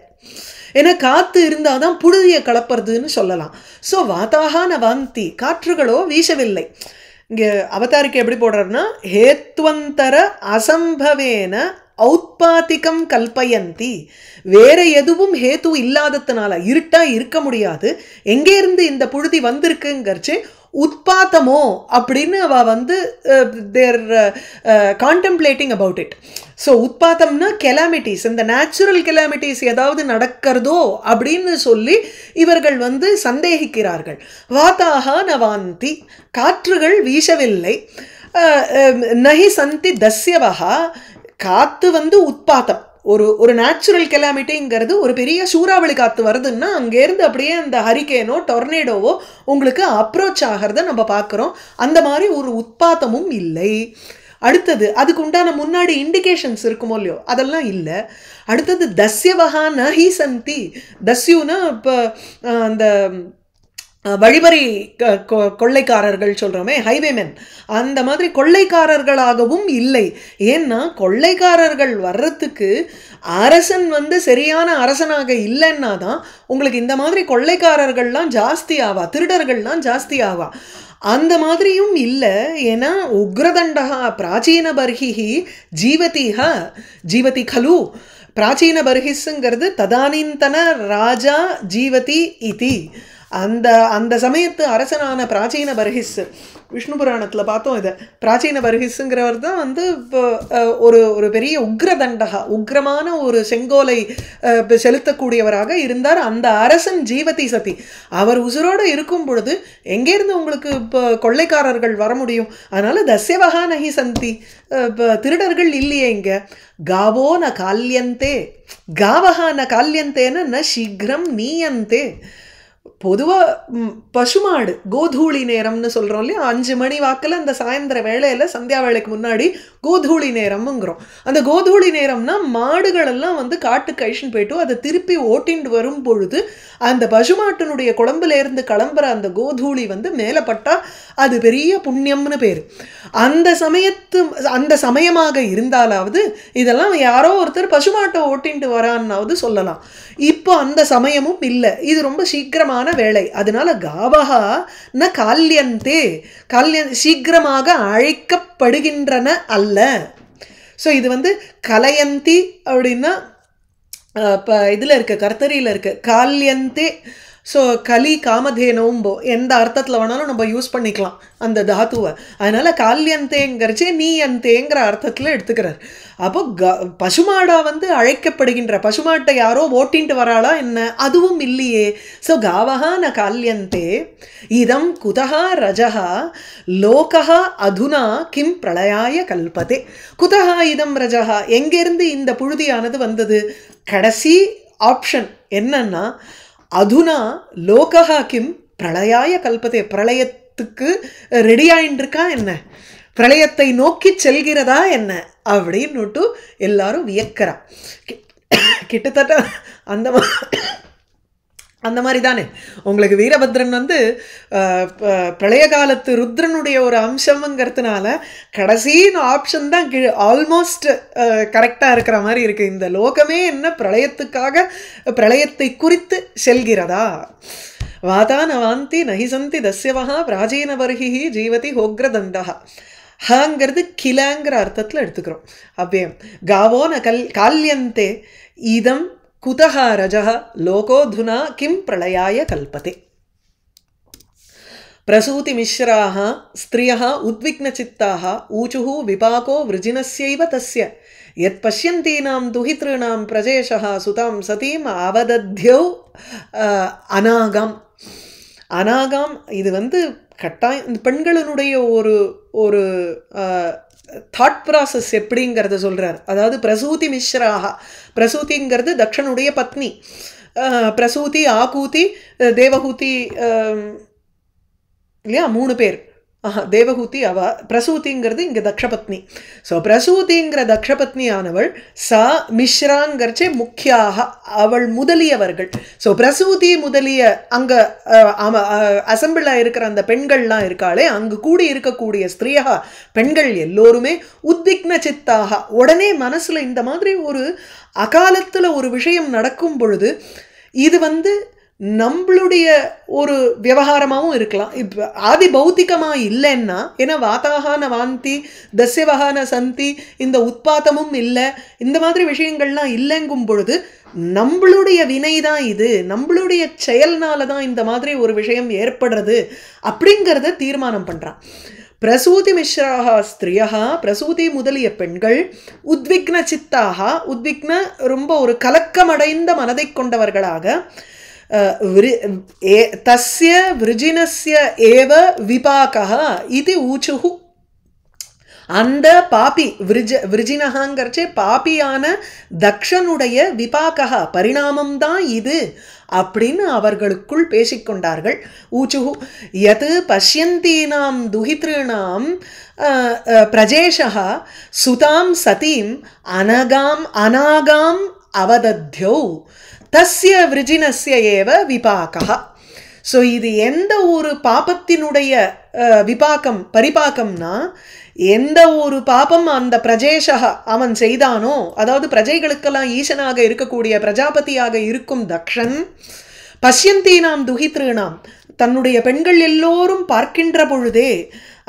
ஏன்னா காற்று இருந்தால் தான் புழுதியை கலப்புறதுன்னு சொல்லலாம். ஸோ வாத்தாகா ந வாந்தி காற்றுகளோ வீசவில்லை. இங்கே அவதாரிக்கு எப்படி போடுறாருன்னா ஹேத்வந்தர அசம்பவேன ஔத்பாதிகம் கல்பயந்தி வேற எதுவும் ஹேத்து இல்லாததுனால இருட்டா இருக்க முடியாது, எங்கேருந்து இந்த புழுதி வந்திருக்குங்கிறச்சு உத்பாத்தமோ அப்படின்னு அவ வந்து தேர் கான்டெம்ப்ளேட்டிங் அபவுட் இட். ஸோ உத்பாத்தம்னா கெலாமிட்டிஸ், இந்த நேச்சுரல் கெலாமிட்டிஸ் ஏதாவது நடக்கிறதோ அப்படின்னு சொல்லி இவர்கள் வந்து சந்தேகிக்கிறார்கள். வாத்தாகா நவாந்தி காற்றுகள் வீசவில்லை, நஹி சந்தி தஸ்யவஹா காற்று வந்து உத்பாத்தம் ஒரு நேச்சுரல் கெலாமிட்டிங்கிறது ஒரு பெரிய சூறாவளி காற்று வருதுன்னா அங்கேருந்து அப்படியே அந்த ஹரிக்கேனோ டொர்னேடோவோ உங்களுக்கு அப்ரோச் ஆகிறத நம்ம பார்க்குறோம். அந்த மாதிரி ஒரு உத்பாத்தமும் இல்லை. அடுத்தது அதுக்கு உண்டான முன்னாடி இண்டிகேஷன்ஸ் இருக்குமோ இல்லையோ அதெல்லாம் இல்லை. அடுத்தது தஸ்யவஹா நஹி சந்தி, தஸ்யுனா இப்போ அந்த வழிபறி கொள்ளைக்காரர்கள் சொல்கிறோமே ஹைவேமென், அந்த மாதிரி கொள்ளைக்காரர்களாகவும் இல்லை. ஏன்னா கொள்ளைக்காரர்கள் வர்றதுக்கு அரசன் வந்து சரியான அரசனாக இல்லைன்னா தான் உங்களுக்கு இந்த மாதிரி கொள்ளைக்காரர்கள்லாம் ஜாஸ்தி ஆவா, திருடர்கள்லாம் ஜாஸ்தி ஆவா. அந்த மாதிரியும் இல்லை. ஏன்னா உக்ரதண்டகா பிராச்சீன பர்ஹிஹி ஜீவதிஹ ஜீவதி கலு பிராச்சீன பர்ஹிஸ்ங்கிறது ததானீந்தன ராஜா ஜீவதி இதி அந்த சமயத்து அரசனான பிராச்சீன பர்ஹிஸ் விஷ்ணு புராணத்தில் பார்த்தோம். இதை பிராச்சீன பர்ஹிஸுங்கிறவர் தான் வந்து இப்போ ஒரு பெரிய உக்ரதண்டகா உக்ரமான ஒரு செங்கோலை செலுத்தக்கூடியவராக இருந்தார். அந்த அரசன் ஜீவதி சதி அவர் உசுரோடு இருக்கும் பொழுது எங்கேருந்து உங்களுக்கு இப்போ கொள்ளைக்காரர்கள் வர முடியும்? அதனால தஸ்யவஹா நஹி சந்தி திருடர்கள் இல்லையே இங்கே. காவோ ந கால்யந்தே காவஹா ந கால்யந்தேன ந சீக்கிரம் நீயந்தே. பொதுவாக பசுமாடு கோதூளி நேரம்னு சொல்கிறோம் இல்லையா, 5 மணி வாக்கில் அந்த சாயந்தர வேளையில் சந்தியா வேளைக்கு முன்னாடி கோதூளி நேரம்ங்கிறோம். அந்த கோதூளி நேரம்னா மாடுகளெல்லாம் வந்து காட்டுக்கு அழிச்சுன்னு போயிட்டு அதை திருப்பி ஓட்டின்னு வரும் பொழுது அந்த பசுமாட்டினுடைய குழம்புலேருந்து கிளம்புற அந்த கோதூளி வந்து மேலே பட்டால் அது பெரிய புண்ணியம்னு பேர். அந்த சமயமாக இருந்தாலாவது இதெல்லாம் யாரோ ஒருத்தர் பசுமாட்டை ஓட்டின்ட்டு வரான்னாவது சொல்லலாம். இப்போ அந்த சமயமும் இல்லை, இது ரொம்ப சீக்கிரமான வேலை. அதனால காவஹா ந கால்யந்தே சீக்கிரமாக அழைக்கப்படுகின்றன அல்ல. ஸோ இது வந்து கலயந்தி அப்படின்னா இப்போ இதில் இருக்க கர்த்தரியில் இருக்க கால்யந்தே ஸோ கலி காமதேனோம்போ எந்த அர்த்தத்தில் வேணாலும் நம்ம யூஸ் பண்ணிக்கலாம் அந்த தாத்துவை. அதனால் கால்யந்தேங்கிறச்சே நீ அந்தேங்கிற அர்த்தத்தில் எடுத்துக்கிறார். அப்போ பசுமாடா வந்து அழைக்கப்படுகின்ற பசுமாட்டை யாரோ ஓட்டின்ட்டு வராளா என்ன, அதுவும் இல்லையே. ஸோ காவஹா ந கால்யந்தே இதம் குதஹா ரஜஹா லோகஹா அதுனா கிம் பிரளயாய கல்பதே. குதஹா இதம் ரஜஹா, எங்கேருந்து இந்த புழுதியானது வந்தது? கடைசி ஆப்ஷன் என்னன்னா அதுனா லோகஹா கிம் பிரளயாய கல்பதே, பிரளயத்துக்கு ரெடி ஆயின்னு இருக்கா என்ன, பிரளயத்தை நோக்கி செல்கிறதா என்ன அப்படின்னுட்டு எல்லாரும் வியக்கிறா. கிட்டத்தட்ட அந்த மாதிரி தானே உங்களுக்கு வீரபத்ரன் வந்து பிரளய காலத்து ருத்ரனுடைய ஒரு அம்சம்ங்கிறதுனால கடைசி ஆப்ஷன் தான் ஆல்மோஸ்ட் கரெக்டாக இருக்கிற மாதிரி இருக்குது. இந்த லோகமே என்ன பிரளயத்துக்காக, பிரளயத்தை குறித்து செல்கிறதா? வாதான வாந்தி நஹிசந்தி தஸ்யவஹா பிராச்சீன வர்ஹி ஜீவதி ஹோக்ரதந்தா. ஹங்கிறது கிலங்கிற அர்த்தத்தில் எடுத்துக்கிறோம். அவ்வியம் காவோ ந கால்யந்தே இதம் குதஹா ரஜஹ லோகோதுனா கிம் பிரளயாய கல்பதே. பிரசூதி மிஸ்ராஹ ஸ்திரியः உத்விக்னசித்தாः ஊச்சுः விபாகோ விருஜினஸ்யைவ தஸ்ய யத் பஷ்யந்தீனாம் துஹித்ருணாம் பிரஜேஷः சுதாம் சதீம் அவதத்யௌ அநாகாம். அநாகாம் இது வந்து கட்டாயம் பெண்களினுடைய ஒரு தாட் ப்ராசஸ் எப்படிங்கிறத சொல்கிறார். அதாவது பிரசூதி மிஸ்ராஹா, பிரசூதிங்கிறது தக்ஷனுடைய பத்னி. பிரசூதி, ஆகூதி, தேவஹூதி இல்லையா, 3 பேர். தேவஹூதி அவ, பிரசூதிங்கிறது இங்கே தக்ஷபத்னி. ஸோ பிரசூதிங்கிற தக்ஷபத்னியானவள் சா மிஸ்ராங்கிறச்சே முக்கியாக அவள் முதலியவர்கள். ஸோ பிரசூதி முதலிய அங்கே அசம்பிளாக இருக்கிற அந்த பெண்கள்லாம் இருக்காளே, அங்கு கூடி இருக்கக்கூடிய ஸ்திரீயா பெண்கள் எல்லோருமே உத்விக்ன சித்தாக, உடனே மனசில் இந்த மாதிரி ஒரு அகாலத்தில் ஒரு விஷயம் நடக்கும் பொழுது இது வந்து நம்மளுடைய ஒரு விவகாரமாகவும் இருக்கலாம். இப்போ ஆதி பௌத்திகமாக இல்லைன்னா, ஏன்னா வாதாகான வாந்தி தஸ்யவகான சந்தி, இந்த உத்பாத்தமும் இல்லை, இந்த மாதிரி விஷயங்கள்லாம் இல்லைங்கும் பொழுது நம்மளுடைய வினை தான் இது, நம்மளுடைய செயல்னால தான் இந்த மாதிரி ஒரு விஷயம் ஏற்படுறது அப்படிங்கிறத தீர்மானம் பண்ணுறான். பிரசூதி மிஸ்ராஹ ஸ்திரியா, பிரசூதி முதலிய பெண்கள், உத்விக்ன சித்தாக, உத்விக்ன ரொம்ப ஒரு கலக்கமடைந்த மனதை கொண்டவர்களாக, தஸ்ய விருஜினஸ்ய ஏவ விபாகः இது ஊச்சுஹு. அந்த பாபி விருஜினஹாங்கிறச்சே பாபியான தக்ஷனுடைய விபாகः பரிணாமம்தான் இது அப்படின்னு அவர்களுக்குள் பேசிக்கொண்டார்கள். ஊச்சுஹு யத் பஷ்யந்தீனாம் துஹித்ருணாம் பிரஜேஷः சுதாம் சதீம் அநாகாம் அவதத்யௌ தஸ்ய விருஜினஸ்ய ஏவ விபாகः. ஸோ இது எந்த ஒரு பாபத்தினுடைய விபாக்கம் பரிபாக்கம்னா, எந்த ஒரு பாபம் அந்த பிரஜேஷக அவன் செய்தானோ, அதாவது பிரஜைகளுக்கெல்லாம் ஈசனாக இருக்கக்கூடிய பிரஜாபதியாக இருக்கும் தக்ஷன், பஷ்யந்தீனாம் துஹித்ருணாம் தன்னுடைய பெண்கள் எல்லோரும் பார்க்கின்ற பொழுதே,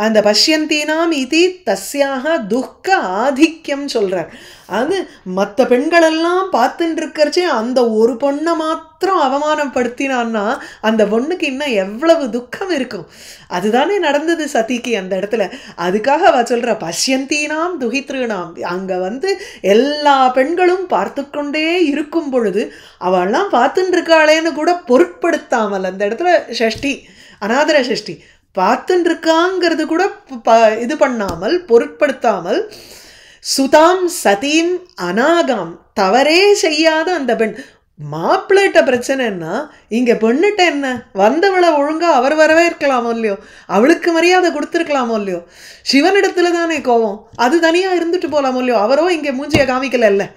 அந்த பஷ்யந்தீனாம் இது தஸ்யாக துக்க ஆதிக்கம் சொல்கிறார். அது மற்ற பெண்களெல்லாம் பார்த்துட்டு இருக்கிறச்சே அந்த ஒரு பொண்ணை மாத்திரம் அவமானப்படுத்தினான்னா அந்த பொண்ணுக்கு இன்னும் எவ்வளவு துக்கம் இருக்கும். அதுதானே நடந்தது சதிக்கு அந்த இடத்துல. அதுக்காக அவ சொல்கிற பஷ்யந்தீனாம் துஹித்ருணாம், அங்கே வந்து எல்லா பெண்களும் பார்த்து கொண்டே இருக்கும் பொழுது அவள்லாம் பார்த்துட்டு இருக்காளேன்னு கூட பொருட்படுத்தாமல், அந்த இடத்துல ஷஷ்டி அநாதர ஷஷ்டி, பார்த்துட்டு இருக்காங்கிறது கூட இது பண்ணாமல் பொருட்படுத்தாமல், சுதாம் சதீம் அநாகாம் தவறே செய்யாத அந்த பெண். மாப்பிள்ளைட்ட பிரச்சனைன்னா இங்கே பெண்ணிட்ட என்ன, வந்தவளை ஒழுங்காக அவர் வரவேற்கலாமோ இல்லையோ, அவளுக்கு மரியாதை கொடுத்துருக்கலாமோ இல்லையோ, சிவனிடத்துல தானே கோவம், அது தனியாக இருந்துட்டு போகலாமோ இல்லையோ, அவரோ இங்கே மூஞ்சியை காமிக்கல இல்லை,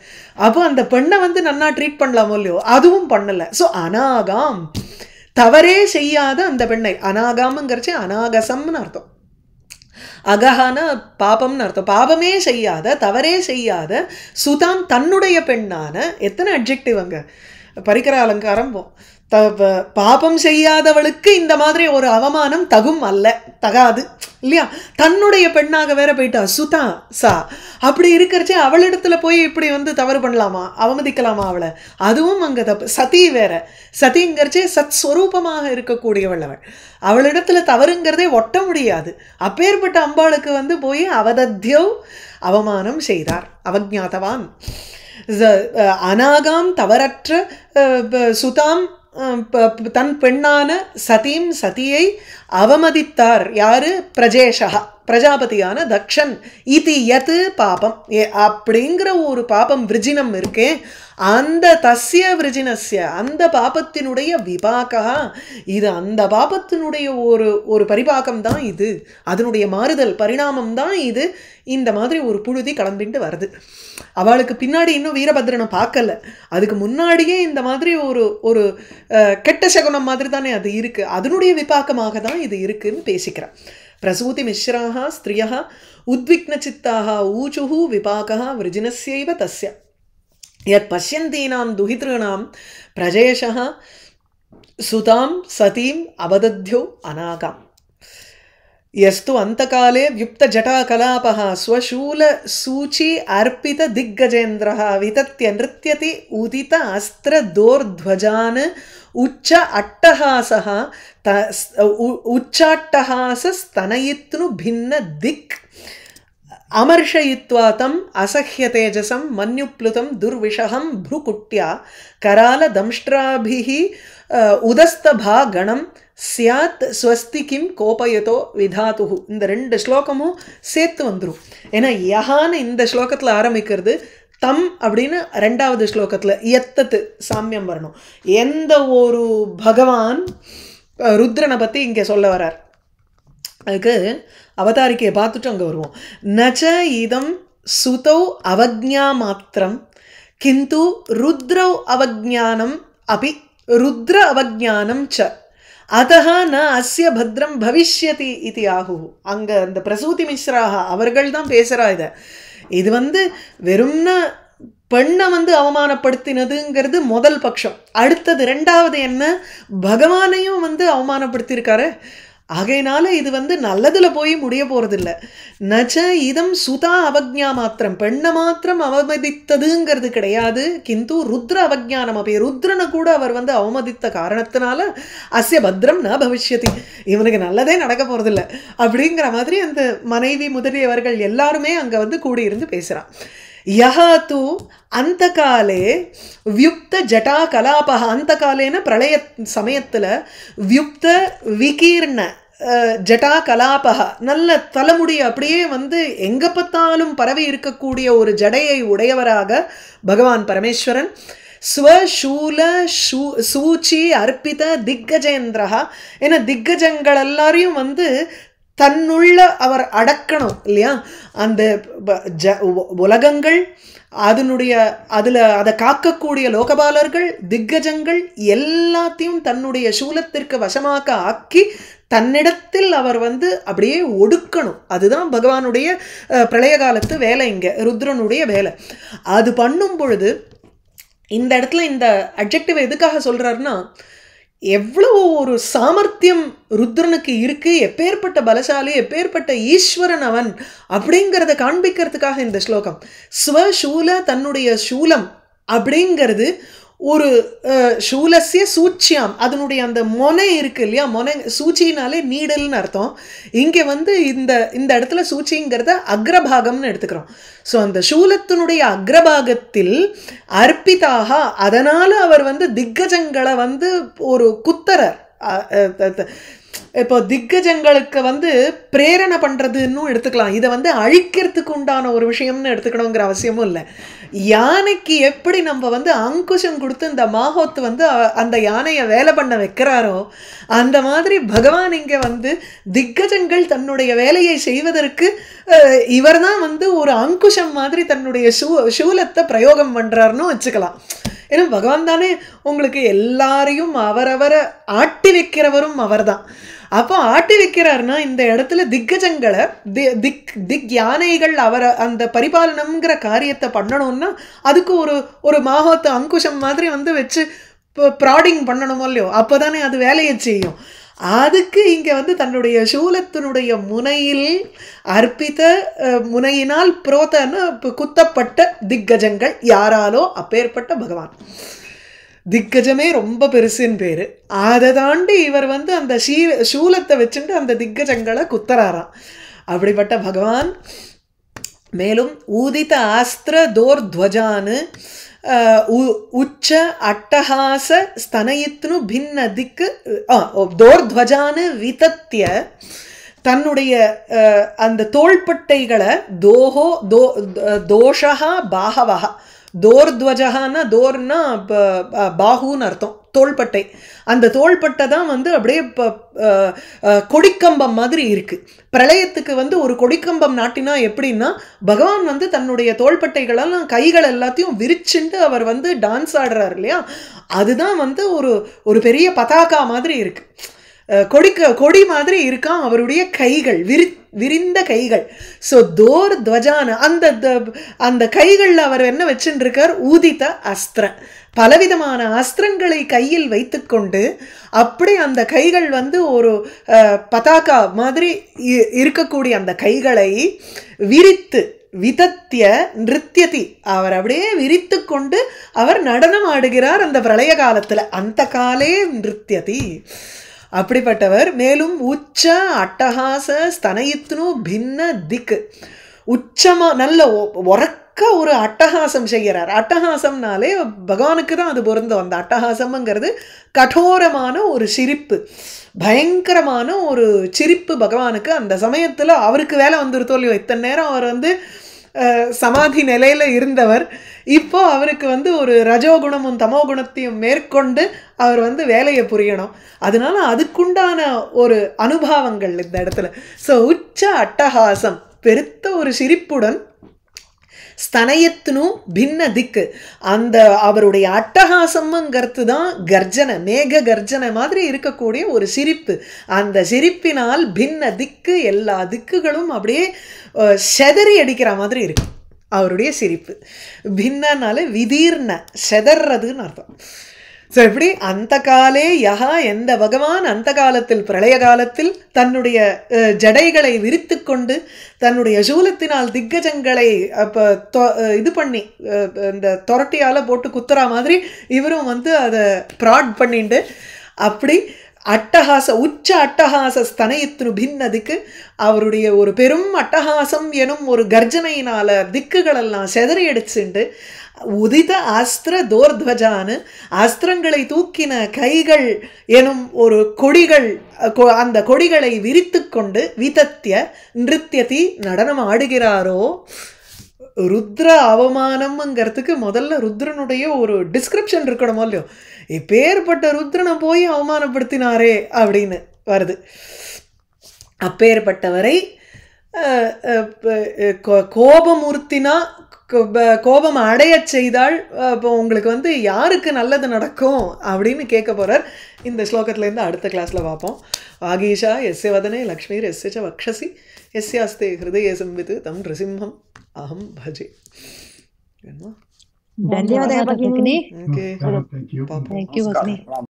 அப்போ அந்த பெண்ணை வந்து நன்னா ட்ரீட் பண்ணலாமோ இல்லையோ, அதுவும் பண்ணலை. ஸோ அநாகாம் தவறே செய்யாத அந்த பெண்ணை, அநாகாம்ங்கிறச்சு அநாகசம்னு அர்த்தம், அகஹான பாபம்னு அர்த்தம், பாபமே செய்யாத தவறே செய்யாத சுதாம் தன்னுடைய பெண்ணான, எத்தனை அட்ஜெக்டிவ் அங்கே, பரிகர அலங்காரம் பாபம் செய்யாதவளுக்கு இந்த மாதிரி ஒரு அவமானம் தகும் அல்ல, தகாது இல்லையா? தன்னுடைய பெண்ணாக வேற போயிட்டா சுதா சா. அப்படி இருக்கிறச்சே அவளிடத்துல போய் இப்படி வந்து தவறு பண்ணலாமா, அவமதிக்கலாமா அவளை? அதுவும் அங்கே தப்பு. சதி வேற, சதிங்கிறச்சே சத் ஸ்வரூபமாக இருக்கக்கூடியவள் அவள். அவளிடத்துல தவறுங்கிறதே ஒட்ட முடியாது. அப்பேற்பட்ட அம்பாளுக்கு வந்து போய் அவதத்தியோ அவமானம் செய்தார், அவஜாதவான். அநாகாம் தவறற்ற சுதாம் தன் பெண்ணான சதீம் சதியை அவமதித்தார். யாரு? பிரஜேஷா, பிரஜாபதியான தக்ஷன். இது யத் பாபம், அப்படிங்கிற ஒரு பாபம் விருஜினம் இருக்கே, அந்த தஸ்ய விருஜினஸ்ய, அந்த பாபத்தினுடைய விபாகா, இது அந்த பாபத்தினுடைய ஒரு பரிபாகம் தான் இது, அதனுடைய மாறுதல் பரிணாமம் தான் இது. இந்த மாதிரி ஒரு புழுதி கிளம்பிட்டு வருது. அவளுக்கு பின்னாடி இன்னும் வீரபத்ரனை பார்க்கல, அதுக்கு முன்னாடியே இந்த மாதிரி ஒரு கெட்ட சகுனம் மாதிரி தானே அது இருக்கு, அதனுடைய விபாக்கமாக தான் இது இருக்குன்னு பேசிக்கிறான். பிரசூதி மிஸ்ராः ஸ்திரியः உத்விக்னசித்தாः ஊச்சுः விபாகः விருஜினஸ்யைவ தஸ்ய யத் பஷ்யந்தீனாம் துஹித்ருணாம் பிரஜேஷः சுதாம் சதீம் அவதத்யோ அநாகாம். यस्तु अंतकाले व्युप्त जटा कलापः स्वशूल सूची अर्पित दिग्गजेन्द्रः वितत्य नृत्यति उदित अस्त्र दोर्ध्वजान् उच्च अट्टहासः उच्चाट्टहासस्तनयित्नु भिन्न दिक् अमर्षयित्वा तम् असह्यतेजसं मन्युप्लुतं दुर्विषहं भ्रुकुट्या कराल दंष्ट्राभिः उदस्तभा गणं சியாத் ஸ்வஸ்திகிம் கோபயதோ விதாத்துஹு. இந்த ரெண்டு ஸ்லோகமும் சேர்த்து வந்துடும். ஏன்னா யஹான்னு இந்த ஸ்லோகத்தில் ஆரம்பிக்கிறது, தம் அப்படின்னு ரெண்டாவது ஸ்லோகத்தில் எத்தத்து சாமியம் வரணும். எந்த ஒரு பகவான் ருத்ரனை பற்றி இங்கே சொல்ல வரார், அதுக்கு அவதாரிக்கையை பார்த்துட்டு அங்கே வருவோம். நச்ச இதம் சுதௌ அவஜ்ஞா மாத்திரம் கிந்து ருத்ரௌ அவஜ்ஞானம் அபி ருத்ர அவஜ்ஞானம் ச அதஹா ந அஸ்ய பத்ரம் பவிஷ்யதி இது ஆகு. அங்கே அந்த பிரசூதி மிஸ்ராக அவர்கள் தான் பேசுகிறா. இது வந்து வெறும்னா பெண்ணை வந்து அவமானப்படுத்தினதுங்கிறது முதல் பட்சம். அடுத்தது ரெண்டாவது என்ன, பகவானையும் வந்து அவமானப்படுத்தியிருக்காரு. ஆகையினால இது வந்து நல்லதுல போய் முடிய போறதில்லை. நச்ச இதம் சுதா அவஜ்ஞா மாத்திரம், பெண்ணை மாத்திரம் அவமதித்ததுங்கிறது கிடையாது. கிந்து ருத்ர அவஜ்ஞானம் அப்படி, ருத்ரனை கூட அவர் வந்து அவமதித்த காரணத்தினால அஸ்ய பத்ரம் ந பவிஷ்யதி, இவனுக்கு நல்லதே நடக்க போறதில்லை அப்படிங்கிற மாதிரி அந்த மனைவி முதலியவர்கள் எல்லாருமே அங்க வந்து கூடியிருந்து பேசுறான். யஹா தூ அந்த காலே வியுக்த ஜட்டா கலாபா, அந்த காலேன பிரளய சமயத்தில் வியுக்த விகீர்ண ஜட்டா கலாபா, நல்ல தலைமுடி அப்படியே வந்து எங்கே பார்த்தாலும் பரவி இருக்கக்கூடிய ஒரு ஜடையை உடையவராக பகவான் பரமேஸ்வரன். ஸ்வசூல சூச்சி அர்ப்பித திக்கஜேந்திரா, ஏன்னா திக்கஜங்கள் எல்லாரையும் வந்து தன்னுள்ள அவர் அடக்கணும் இல்லையா? அந்த உலகங்கள் அதை காக்கக்கூடிய லோகபாலர்கள் திக்கஜங்கள் எல்லாத்தையும் தன்னுடைய சூலத்திற்கு வசமாக்க ஆக்கி தன்னிடத்தில் அவர் வந்து அப்படியே ஒடுக்கணும். அதுதான் பகவானுடைய பிரளய காலத்து வேலை, இங்கே ருத்ரனுடைய வேலை. அது பண்ணும் பொழுது இந்த இடத்துல இந்த அட்ஜெக்டிவ் எதுக்காக சொல்றாருன்னா, எவ்வளவு ஒரு சாமர்த்தியம் ருத்ரனுக்கு இருக்கு, எப்பேற்பட்ட பலசாலி, எப்பேற்பட்ட ஈஸ்வரன் அவன் அப்படிங்கிறத காண்பிக்கிறதுக்காக இந்த ஸ்லோகம். ஸ்வசூல, தன்னுடைய சூலம் அப்படிங்கிறது ஒரு சூலசிய சூச்சியாம், அதனுடைய அந்த மொனை இருக்கு இல்லையா, மொனை சூச்சினாலே நீடல்னு அர்த்தம். இங்கே வந்து இந்த இடத்துல சூச்சிங்கிறத அக்ரபாகம்னு எடுத்துக்கிறோம். ஸோ அந்த சூலத்தினுடைய அக்ரபாகத்தில் அர்ப்பிதாக, அதனால் அவர் வந்து திக்கஜங்களை வந்து ஒரு குத்தரர். இப்போ திக்கஜங்களுக்கு வந்து பிரேரணை பண்ணுறதுன்னு எடுத்துக்கலாம், இதை வந்து அழிக்கிறதுக்கு உண்டான ஒரு விஷயம்னு எடுத்துக்கணுங்கிற அவசியமும் இல்லை. யானைக்கு எப்படி நம்ம வந்து அங்குஷம் கொடுத்து இந்த மாஹோத்து வந்து அந்த யானையை வேலை பண்ண வைக்கிறாரோ, அந்த மாதிரி பகவான் இங்கே வந்து திக்கஜங்கள் தன்னுடைய வேலையை செய்வதற்கு இவர் தான் வந்து ஒரு அங்குஷம் மாதிரி தன்னுடைய சூலத்தை பிரயோகம் பண்ணுறாருன்னு வச்சுக்கலாம். ஏன்னா பகவான் தானே உங்களுக்கு எல்லாரையும் அவரவரை ஆட்டி வைக்கிறவரும் அவர் தான். அப்போ ஆட்டி வைக்கிறாருன்னா இந்த இடத்துல திக்கஜங்களை திக் யானைகள் அவரை அந்த பரிபாலனம்ங்கிற காரியத்தை பண்ணணும்னா அதுக்கு ஒரு ஒரு மாகோத்த அங்குஷம் மாதிரி வந்து வச்சு ப்ராடிங் பண்ணணுமோ இல்லையோ, அப்போதானே அது வேலையை செய்யும். அதுக்கு இங்கே வந்து தன்னுடைய சூலத்தினுடைய முனையில் அர்ப்பித்த முனையினால் புரோத்தன்னு குத்தப்பட்ட திக்கஜங்கள் யாராலோ அப்பேற்பட்ட பகவான். திக்கஜமே ரொம்ப பெருசுன்னு பேர். அதை தாண்டி இவர் வந்து அந்த சூலத்தை வச்சுட்டு அந்த திக்கஜங்களை குத்தராராம். அப்படிப்பட்ட பகவான். மேலும் ஊதித ஆஸ்திர தோர்த்வஜான்னு உச்ச அட்டஹாச ஸ்தனயித்னு பின்ன திக்கு தோர்த்வஜான்னு விதத்திய தன்னுடைய அந்த தோள்பட்டைகளை தோஷா பாகவா, தோர்த்வஜகான்னா தோர்னா பாகுன்னு அர்த்தம், தோள்பட்டை. அந்த தோள்பட்டை தான் வந்து அப்படியே கொடிக்கம்பம் மாதிரி இருக்கு. பிரளயத்துக்கு வந்து ஒரு கொடிக்கம்பம் நாட்டினா எப்படின்னா பகவான் வந்து தன்னுடைய தோள்பட்டைகளெல்லாம் கைகள் எல்லாத்தையும் விரிச்சுண்டு அவர் வந்து டான்ஸ் ஆடுறாரு இல்லையா, அதுதான் வந்து ஒரு பெரிய பதாகா மாதிரி இருக்கு, கொடி மாதிரி இருக்கான் அவருடைய கைகள், விரிந்த கைகள். ஸோ தோர் துவஜான அந்த கைகளில் அவர் என்ன வச்சுட்டு இருக்கார், ஊதித்த அஸ்திர, பலவிதமான அஸ்திரங்களை கையில் வைத்துக்கொண்டு அப்படி அந்த கைகள் வந்து ஒரு பதாகா மாதிரி இருக்கக்கூடிய அந்த கைகளை விரித்து விதத்திய நிருத்தியதி, அவர் அப்படியே விரித்து கொண்டு அவர் நடனம் ஆடுகிறார் அந்த பிரளய காலத்தில். அந்த காலே நிருத்தியதி அப்படிப்பட்டவர். மேலும் உச்ச அட்டஹாச ஸ்தனயித்னு பின்ன திக்கு, உச்சமாக நல்ல உறக்க ஒரு அட்டஹாசம் செய்கிறார். அட்டஹாசம்னாலே பகவானுக்கு தான் அது பொருந்தும். அந்த அட்டஹாசம்ங்கிறது கடோரமான ஒரு சிரிப்பு, பயங்கரமான ஒரு சிரிப்பு பகவானுக்கு. அந்த சமயத்தில் அவருக்கு வேலை வந்துருத்தோ இல்லையோ, இத்தனை நேரம் அவர் வந்து சமாதி நிலையில் இருந்தவர், இப்போ அவருக்கு வந்து ஒரு ரஜோகுணமும் தமோ குணத்தையும் மேற்கொண்டு அவர் வந்து வேலையை புரியணும். அதனால அதுக்குண்டான ஒரு அனுபவங்கள் இந்த இடத்துல. ஸோ உச்ச அட்டஹாசம், பெருத்த ஒரு சிரிப்புடன், ஸ்தனயத்னு பின்ன திக்கு, அந்த அவருடைய அட்டஹாசம்ங்கிறது தான் கர்ஜனை, மேக கர்ஜனை மாதிரி இருக்கக்கூடிய ஒரு சிரிப்பு. அந்த சிரிப்பினால் பின்ன திக்கு, எல்லா திக்குகளும் அப்படியே செதறி அடிக்கிற மாதிரி இருக்கு அவருடைய சிரிப்பு. பின்னனால விதீர்ண, செதறதுன்னு அர்த்தம். ஸோ எப்படி அந்த காலே யஹா, எந்த பகவான் அந்த காலத்தில் பிரளய காலத்தில் தன்னுடைய ஜடைகளை விரித்து கொண்டு தன்னுடைய சூலத்தினால் திக்கஜங்களை இது பண்ணி இந்த தொரட்டியால் போட்டு குத்துறா மாதிரி இவரும் வந்து அதை ப்ராட் பண்ணிட்டு அப்படி அட்டஹாச உச்ச அட்டஹாச ஸ்தனயித்னு பின்னதுக்கு அவருடைய ஒரு பெரும் அட்டஹாசம் எனும் ஒரு கர்ஜனையினால திக்குகளெல்லாம் செதறி அடிச்சுண்டு உதித அஸ்திர தோர்த்வஜான்னு அஸ்திரங்களை தூக்கின கைகள் எனும் ஒரு கொடிகள், அந்த கொடிகளை விரித்து கொண்டு விதத்திய நிருத்தியதி நடனம் ஆடுகிறாரோ. ருத்ர அவமானம்ங்கிறதுக்கு முதல்ல ருத்ரனுடைய ஒரு டிஸ்கிரிப்ஷன் இருக்கணுமோ இல்லையோ, இப்பேற்பட்ட ருத்ரனை போய் அவமானப்படுத்தினாரே அப்படின்னு வருது. அப்பேற்பட்டவரை கோபமூர்த்தினா கோபம் அடைய செய்தால் இப்போ உங்களுக்கு வந்து யாருக்கு நல்லது நடக்கும் அப்படின்னு கேட்க போகிறார். இந்த ஸ்லோகத்துலேருந்து அடுத்த கிளாஸில் பார்ப்போம். ஆகீஷா எஸ்ய வதனே லக்ஷ்மீர் எஸ்ய ச வக்ஷசி எஸ்யாஸ்தே ஹிருதயே சம்வித் தம் நிருசிம்ஹம் அஹம் பஜே. ಧನ್ಯವಾದ ಭಗಿನಿ. Okay, Thank you. பார்ப்போம். Thank you, Bhagini.